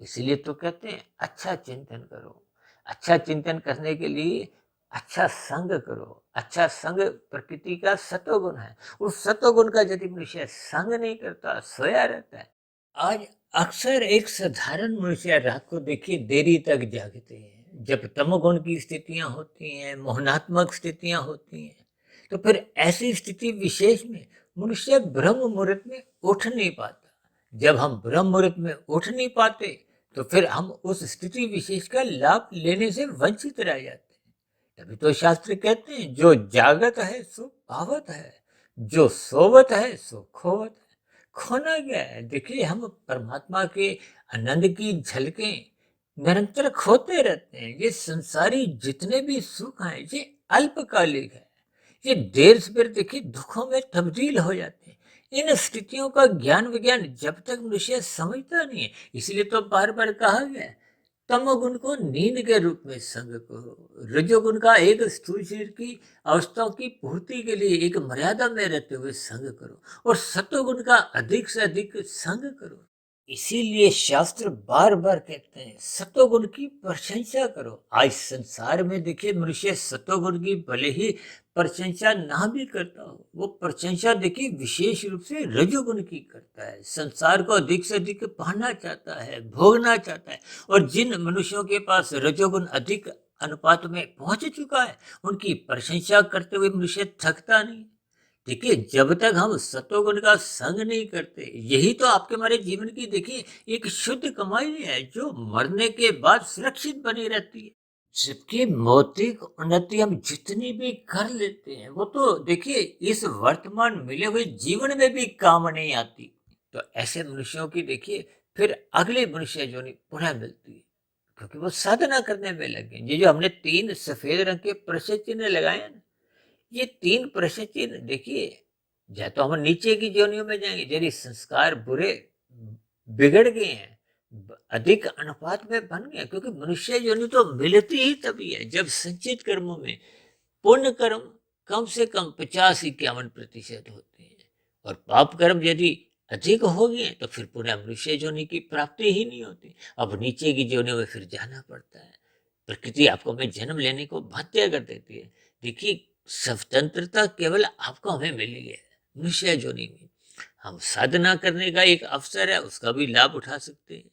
इसीलिए तो कहते हैं अच्छा चिंतन करो। अच्छा चिंतन करने के लिए अच्छा संग करो। अच्छा संग प्रकृति का सत्वगुण है। उस सत्वगुण का यदि मनुष्य संग नहीं करता, सोया रहता है। आज अक्सर एक साधारण मनुष्य रात को देखिए देरी तक जागते हैं। जब तमोगुण की स्थितियां होती हैं, मोहनात्मक स्थितियां होती हैं, तो फिर ऐसी स्थिति विशेष में मनुष्य ब्रह्म मुहूर्त में उठ नहीं पाता। जब हम ब्रह्म मुहूर्त में उठ नहीं पाते तो फिर हम उस स्थिति विशेष का लाभ लेने से वंचित रह जाते हैं। तभी तो शास्त्र कहते हैं जो जागत है सो पावत है, जो सोवत है सो खोवत है। खोना क्या है? देखिए हम परमात्मा के आनंद की झलकें निरंतर खोते रहते हैं। ये संसारी जितने भी सुख हैं ये अल्पकालिक है, ये देर से देर देखिए दुखों में तब्दील हो जाते हैं। इन स्थितियों का ज्ञान विज्ञान जब तक मनुष्य समझता नहीं है, इसलिए तो बार बार कहा गया है तमोगुण को नींद के रूप में संग करो, रजोगुण का एक स्थूल शरीर की अवस्थाओं की पूर्ति के लिए एक मर्यादा में रहते हुए संग करो, और सत्वगुण का अधिक से अधिक संग करो। इसीलिए शास्त्र बार बार कहते हैं सत्वगुण की प्रशंसा करो। आज संसार में देखिए मनुष्य सत्वगुण की भले ही प्रशंसा ना भी करता हो, वो प्रशंसा देखिए विशेष रूप से रजोगुण की करता है। संसार को अधिक से अधिक पाना चाहता है, भोगना चाहता है, और जिन मनुष्यों के पास रजोगुण अधिक अनुपात में पहुंच चुका है उनकी प्रशंसा करते हुए मनुष्य थकता नहीं। देखिए जब तक हम सत्वगुण का संग नहीं करते, यही तो आपके हमारे जीवन की देखिए एक शुद्ध कमाई है जो मरने के बाद सुरक्षित बनी रहती है। जबकि भौतिक उन्नति हम जितनी भी कर लेते हैं वो तो देखिए इस वर्तमान मिले हुए जीवन में भी काम नहीं आती। तो ऐसे मनुष्यों की देखिए फिर अगले मनुष्य जो नहीं पुनः मिलती है, क्योंकि वो साधना करने में लगे। ये जो हमने 3 सफेद रंग के प्रशस्त चिन्ह लगाए हैं, ये 3 प्रश्न चिन्ह देखिए, या तो हम नीचे की योनियों में जाएंगे यदि संस्कार बुरे बिगड़ गए हैं, अधिक अनुपात में बन गए, क्योंकि मनुष्य योनि तो मिलती ही तभी है जब संचित कर्मों में पुण्य कर्म कम से कम 50-51% होते हैं, और पाप कर्म यदि अधिक हो गए तो फिर पुनः मनुष्य योनि की प्राप्ति ही नहीं होती। अब नीचे की योनियों में फिर जाना पड़ता है। प्रकृति आपको हमें जन्म लेने को बाध्य कर देती है। देखिए स्वतंत्रता केवल आपको हमें मिली है मनुष्य योनि में। हम साधना करने का एक अवसर है, उसका भी लाभ उठा सकते हैं।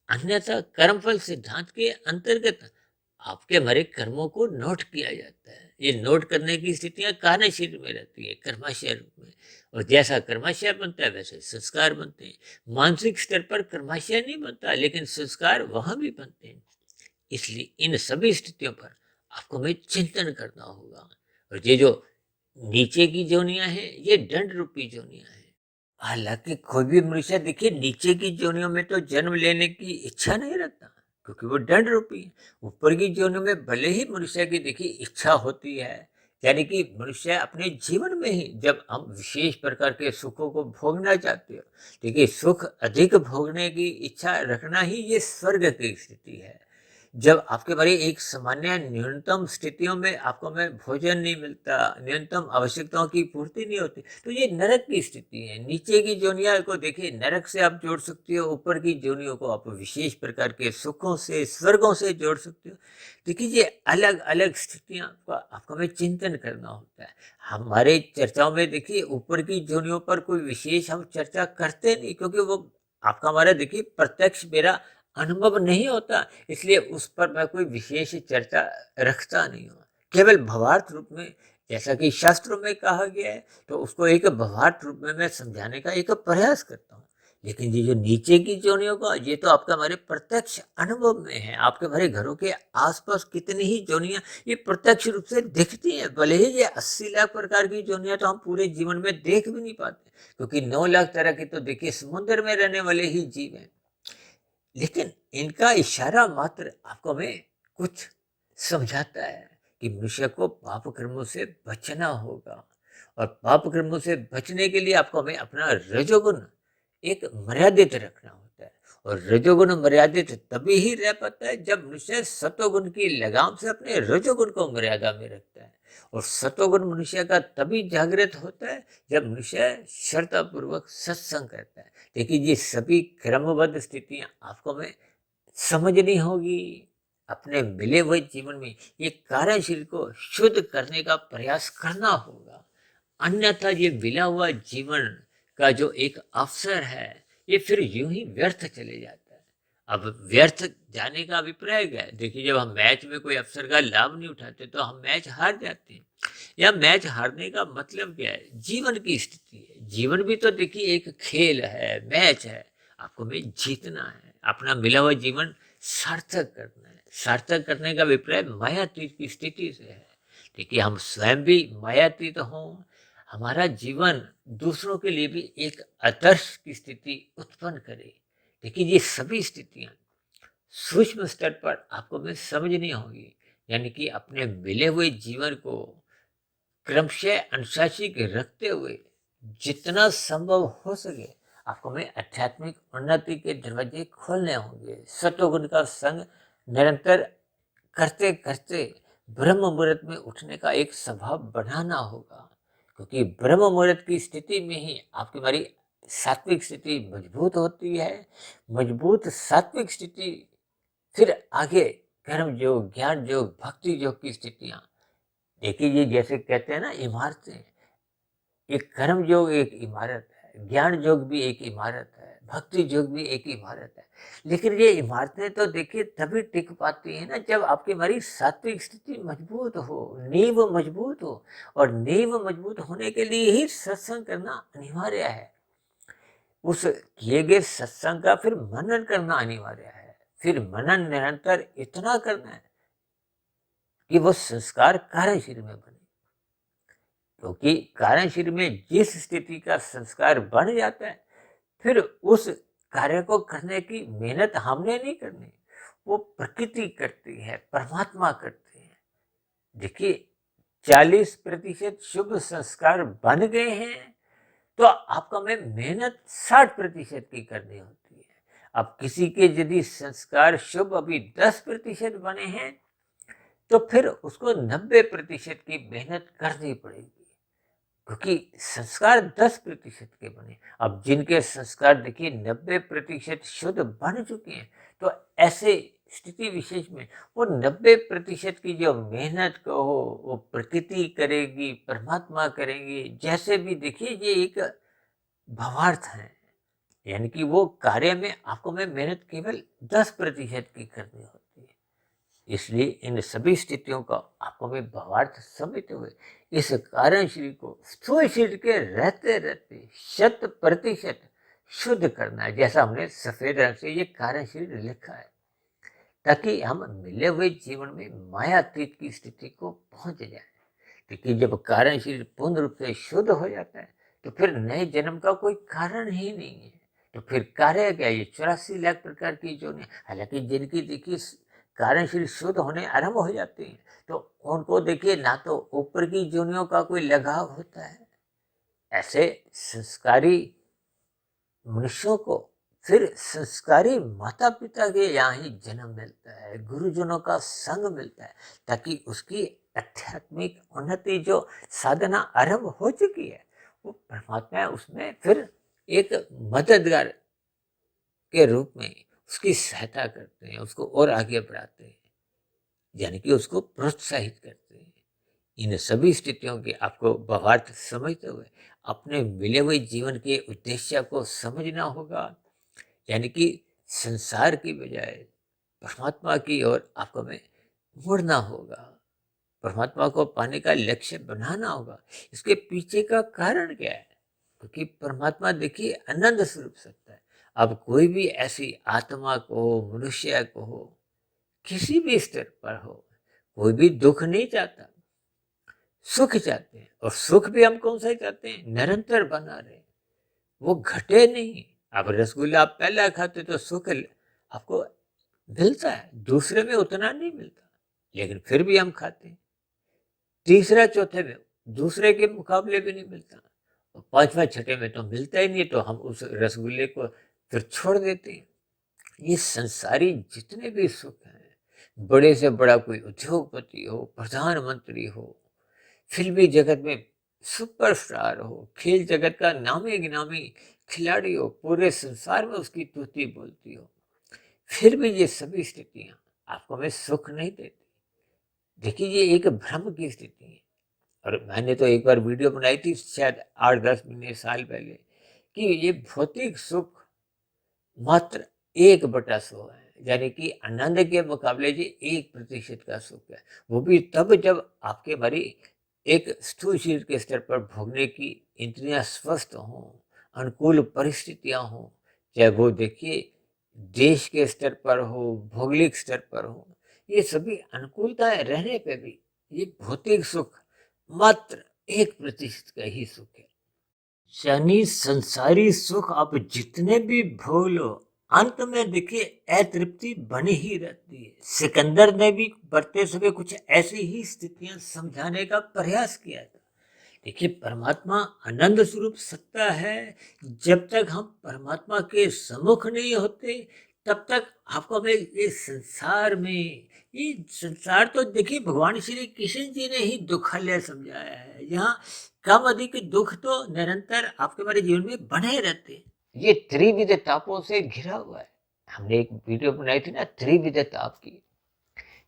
अन्यथा कर्मफल सिद्धांत के अंतर्गत आपके हमारे कर्मों को नोट किया जाता है। ये नोट करने की स्थितियां कार्य शरीर में रहती है, कर्माशय रूप में, और जैसा कर्माशय बनता है वैसे संस्कार बनते हैं। मानसिक स्तर पर कर्माशय नहीं बनता, लेकिन संस्कार वहां भी बनते हैं। इसलिए इन सभी स्थितियों पर आपको हमें चिंतन करना होगा। और ये जो नीचे की जोनियां हैं ये दंड रूपी जोनियां हैं। हालांकि कोई भी मनुष्य देखिए नीचे की जोनियों में तो जन्म लेने की इच्छा नहीं रखता, क्योंकि वो दंड रूपी है। ऊपर की जोनियों में भले ही मनुष्य की देखिए इच्छा होती है, यानी कि मनुष्य अपने जीवन में ही जब हम विशेष प्रकार के सुखों को भोगना चाहते हो, देखिए सुख अधिक भोगने की इच्छा रखना ही ये स्वर्ग की स्थिति है। जब आपके बारे एक सामान्य न्यूनतम स्थितियों में आपको में भोजन नहीं मिलता, न्यूनतम आवश्यकताओं की पूर्ति नहीं होती, तो ये नरक की स्थिति है। नीचे की जोनिया को देखिए नरक से आप जोड़ सकते हो, ऊपर की जोनियों को आप विशेष प्रकार के सुखों से, स्वर्गों से जोड़ सकते हो। देखिए ये अलग अलग स्थितियां का आपको में चिंतन करना होता है। हमारे चर्चाओं में देखिए ऊपर की जोनियों पर कोई विशेष हम चर्चा करते नहीं, क्योंकि वो आपका हमारा देखिए प्रत्यक्ष मेरा अनुभव नहीं होता, इसलिए उस पर मैं कोई विशेष चर्चा रखता नहीं हूँ। केवल भावार्थ रूप में, जैसा कि शास्त्रों में कहा गया है, तो उसको एक भावार्थ रूप में मैं समझाने का एक प्रयास करता हूँ। लेकिन ये जो नीचे की जोनियों का, ये तो आपका हमारे प्रत्यक्ष अनुभव में है। आपके हमारे घरों के आसपास कितनी ही जोनियां ये प्रत्यक्ष रूप से दिखती हैं। भले ही ये 80 लाख प्रकार की जोनियां तो हम पूरे जीवन में देख भी नहीं पाते, क्योंकि 9 लाख तरह के तो देखिए समुद्र में रहने वाले ही जीव हैं। लेकिन इनका इशारा मात्र आपको हमें कुछ समझाता है कि मनुष्य को पाप कर्मों से बचना होगा, और पाप कर्मों से बचने के लिए आपको हमें अपना रजोगुण एक मर्यादित रखना होता है। और रजोगुण मर्यादित तभी ही रह पाता है जब मनुष्य सतोगुण की लगाम से अपने रजोगुण को मर्यादा में रखता है। और सतोगुण मनुष्य का तभी जागृत होता है जब मनुष्य श्रद्धापूर्वक सत्संग करता है। देखिए ये सभी क्रमबद्ध स्थितियां आपको में समझनी होगी। अपने मिले हुए जीवन में ये कार्यशील को शुद्ध करने का प्रयास करना होगा, अन्यथा ये मिला हुआ जीवन का जो एक अवसर है, ये फिर यूं ही व्यर्थ चले जाता है। अब व्यर्थ जाने का अभिप्राय क्या है? देखिए जब हम मैच में कोई अवसर का लाभ नहीं उठाते तो हम मैच हार जाते हैं। या मैच हारने का मतलब क्या है? जीवन की स्थिति है। जीवन भी तो देखिए एक खेल है, मैच है। आपको में जीतना है, अपना मिला हुआ जीवन सार्थक करना है। सार्थक करने का अभिप्राय मायातीत की स्थिति से है। देखिए हम स्वयं भी मायातीत हों, हमारा जीवन दूसरों के लिए भी एक आदर्श की स्थिति उत्पन्न करे। देखिए ये सभी स्थितियां सूक्ष्म स्तर पर आपको में समझनी होगी। यानी कि अपने मिले हुए जीवन को क्रमशः अनुशासित रखते हुए जितना संभव हो सके आपको में आध्यात्मिक उन्नति के दरवाजे खोलने होंगे। सतोगुण का संग निरंतर करते करते ब्रह्म मुहूर्त में उठने का एक स्वभाव बनाना होगा, क्योंकि ब्रह्म मुहूर्त की स्थिति में ही आपकी हमारी सात्विक स्थिति मजबूत होती है। मजबूत सात्विक स्थिति फिर आगे कर्म योग, ज्ञान योग, भक्ति योग की स्थितियां। देखिए ये जैसे कहते हैं ना इमारतें, एक कर्म योग एक इमारत है, ज्ञान योग भी एक इमारत है, भक्ति योग भी एक इमारत है। लेकिन ये इमारतें तो देखिए तभी टिक पाती है ना जब आपकी हमारी सात्विक स्थिति मजबूत हो, नींव मजबूत हो। और नींव मजबूत होने के लिए ही सत्संग करना अनिवार्य है। उस किए गए सत्संग का फिर मनन करना अनिवार्य है। फिर मनन निरंतर इतना करना है कि वो संस्कार कार्यशील में बने, क्योंकि कार्यशील में जिस स्थिति का संस्कार बन जाता है, फिर उस कार्य को करने की मेहनत हमने नहीं करनी, वो प्रकृति करती है, परमात्मा करते हैं। देखिए 40% शुभ संस्कार बन गए हैं, तो आपको में मेहनत 60% की करनी होती है। अब किसी के यदि संस्कार शुभ अभी 10% बने हैं, तो फिर उसको 90% की मेहनत करनी पड़ेगी, क्योंकि संस्कार 10% के बने। अब जिनके संस्कार देखिए 90% शुद्ध बन चुके हैं, तो ऐसे स्थिति विशेष में वो 90% की जो मेहनत को वो प्रकृति करेगी, परमात्मा करेंगे। जैसे भी देखिए ये एक भावार्थ है, यानी कि वो कार्य में आपको में मेहनत केवल 10% की करनी होती है। इसलिए इन सभी स्थितियों का आपको में भावार्थ समझते हुए इस कार्यशील को स्थूल शरीर के रहते रहते 100% शुद्ध करना है, जैसा हमने सफेद रंग से ये कार्यशील लिखा है, ताकि हम मिले हुए जीवन में मायातीत की स्थिति को पहुंच जाए। क्योंकि जब कार्यशील पूर्ण रूप से शुद्ध हो जाता है, तो फिर नए जन्म का कोई कारण ही नहीं है। तो फिर कार्य क्या, ये 84 लाख प्रकार की योनियां, हालांकि जिनकी देखिए कार्यशील शुद्ध होने आरंभ हो जाती हैं, तो उनको देखिए ना तो ऊपर की योनियों का कोई लगाव होता है। ऐसे संस्कारी मनुष्यों को फिर संस्कारी माता पिता के यहाँ ही जन्म मिलता है, गुरुजनों का संग मिलता है, ताकि उसकी आध्यात्मिक उन्नति जो साधना आरंभ हो चुकी है, वो परमात्मा उसमें फिर एक मददगार के रूप में उसकी सहायता करते हैं, उसको और आगे बढ़ाते हैं, यानी कि उसको प्रोत्साहित करते हैं। इन सभी स्थितियों के आपको भावार्थ समझते हुए अपने मिले हुए जीवन के उद्देश्य को समझना होगा, यानी कि संसार की बजाय परमात्मा की ओर आपको में मुड़ना होगा, परमात्मा को पाने का लक्ष्य बनाना होगा। इसके पीछे का कारण क्या है? क्योंकि परमात्मा देखिए आनंद स्वरूप सत्ता है। अब कोई भी ऐसी आत्मा को हो, मनुष्य को हो, किसी भी स्तर पर हो, कोई भी दुख नहीं चाहता, सुख चाहते हैं। और सुख भी हम कौन सा चाहते हैं? निरंतर बना रहे, वो घटे नहीं। अब रसगुल्ला आप पहला खाते तो सुख आपको मिलता है, दूसरे में उतना नहीं मिलता, लेकिन फिर भी हम खाते हैं। तीसरा चौथे में दूसरे के मुकाबले भी नहीं मिलता, और पांचवा छठे में तो मिलता ही नहीं, तो हम उस रसगुल्ले को फिर छोड़ देते हैं। ये संसारी जितने भी सुख हैं, बड़े से बड़ा कोई उद्योगपति हो, प्रधानमंत्री हो, फिल्मी जगत में सुपरस्टार हो, खेल जगत का नामी गिनामी खिलाड़ी हो, पूरे संसार में उसकी तूती बोलती हो, फिर भी ये सभी स्थितियां आपको हमें सुख नहीं देती। देखिए ये एक भ्रम की स्थिति है। और मैंने तो एक बार वीडियो बनाई थी शायद 8-10 महीने साल पहले, कि ये भौतिक सुख मात्र 1/100 है, यानी कि आनंद के मुकाबले ये 1% का सुख है। वो भी तब जब आपके हमारी एक स्थूल शरीर के स्तर पर भोगने की इंद्रियां स्वस्थ हों, अनुकूल परिस्थितियां हों, चाहे वो देखिए देश के स्तर पर हो, भौगोलिक स्तर पर हो, ये सभी अनुकूलताएं रहने पे भी ये भौतिक सुख मात्र 1% का ही सुख है। यानी संसारी सुख आप जितने भी भोग लो, अंत में देखिए अतृप्ति बनी ही रहती है। सिकंदर ने भी बढ़ते समय कुछ ऐसी ही स्थितियां समझाने का प्रयास किया था। देखिए परमात्मा आनंद स्वरूप सत्ता है। जब तक हम परमात्मा के सम्मुख नहीं होते, तब तक आपको हमें ये संसार में, ये संसार तो देखिए भगवान श्री कृष्ण जी ने ही दुखालय समझाया है। यहाँ कम अधिक दुख तो निरंतर आपके हमारे जीवन में बने रहते हैं। ये त्रिविध तापों से घिरा हुआ है। हमने एक वीडियो बनाई थी ना त्रिविध ताप की,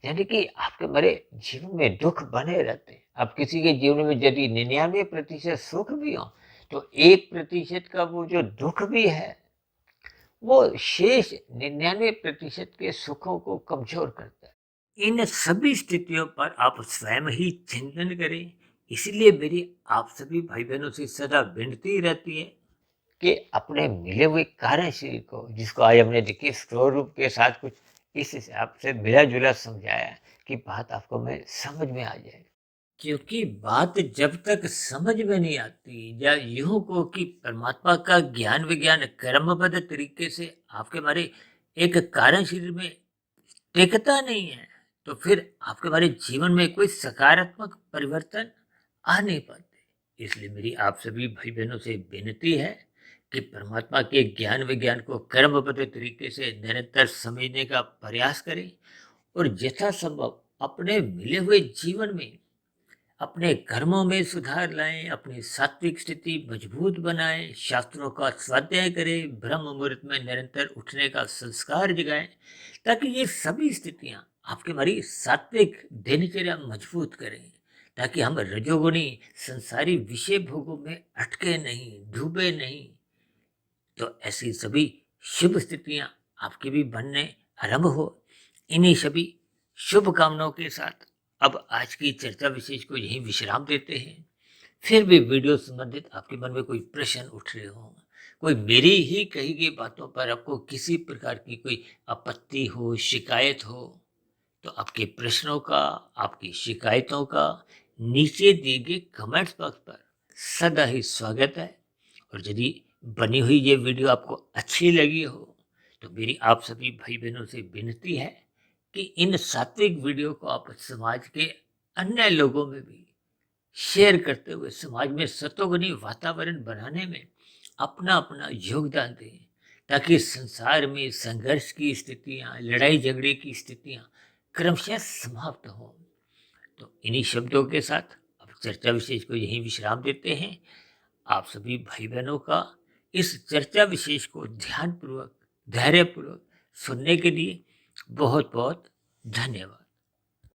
यानी कि आपके हमारे जीवन में दुख बने रहते हैं। अब किसी के जीवन में यदि 99% सुख भी हो, तो 1% का वो जो दुख भी है, वो शेष 99% के सुखों को कमजोर करता है। इन सभी स्थितियों पर आप स्वयं ही चिंतन करें। इसलिए मेरी आप सभी भाई बहनों से सदा विनती रहती है कि अपने मिले हुए कार्य शरीर को, जिसको आज हमने देखिए स्टोर रूप के साथ कुछ इस हिसाब से मिला जुला समझाया कि बात आपको में समझ में आ जाए। क्योंकि बात जब तक समझ में नहीं आती, या यूं को कि परमात्मा का ज्ञान विज्ञान कर्मबद्ध तरीके से आपके हमारे एक कारण शरीर में टिकता नहीं है, तो फिर आपके हमारे जीवन में कोई सकारात्मक परिवर्तन आ नहीं पाते। इसलिए मेरी आप सभी भाई बहनों से विनती है कि परमात्मा के ज्ञान विज्ञान को कर्मबद्ध तरीके से निरंतर समझने का प्रयास करें, और यथासंभव अपने मिले हुए जीवन में अपने कर्मों में सुधार लाएं, अपनी सात्विक स्थिति मजबूत बनाएं, शास्त्रों का स्वाध्याय करें, ब्रह्म मुहूर्त में निरंतर उठने का संस्कार जगाएं, ताकि ये सभी स्थितियां आपके हमारी सात्विक दिनचर्या मजबूत करें, ताकि हम रजोगुणी संसारी विषय भोगों में अटके नहीं, डूबे नहीं। तो ऐसी सभी शुभ स्थितियां आपकी भी बनने आरंभ हो। इन्हीं सभी शुभ कामनाओं के साथ अब आज की चर्चा विशेष को यहीं विश्राम देते हैं। फिर भी वीडियो संबंधित आपके मन में कोई प्रश्न उठ रहे हो, कोई मेरी ही कही गई बातों पर आपको किसी प्रकार की कोई आपत्ति हो, शिकायत हो, तो आपके प्रश्नों का, आपकी शिकायतों का नीचे दिए गए कमेंट्स बॉक्स पर सदा ही स्वागत है। और यदि बनी हुई ये वीडियो आपको अच्छी लगी हो तो मेरी आप सभी भाई बहनों से विनती है कि इन सात्विक वीडियो को आप समाज के अन्य लोगों में भी शेयर करते हुए समाज में सतोगुणी वातावरण बनाने में अपना अपना योगदान दें, ताकि संसार में संघर्ष की स्थितियां, लड़ाई झगड़े की स्थितियां क्रमशः समाप्त हों। तो इन्हीं शब्दों के साथ अब चर्चा विशेष को यहीं विश्राम देते हैं। आप सभी भाई बहनों का इस चर्चा विशेष को ध्यानपूर्वक, धैर्यपूर्वक सुनने के लिए बहुत बहुत धन्यवाद।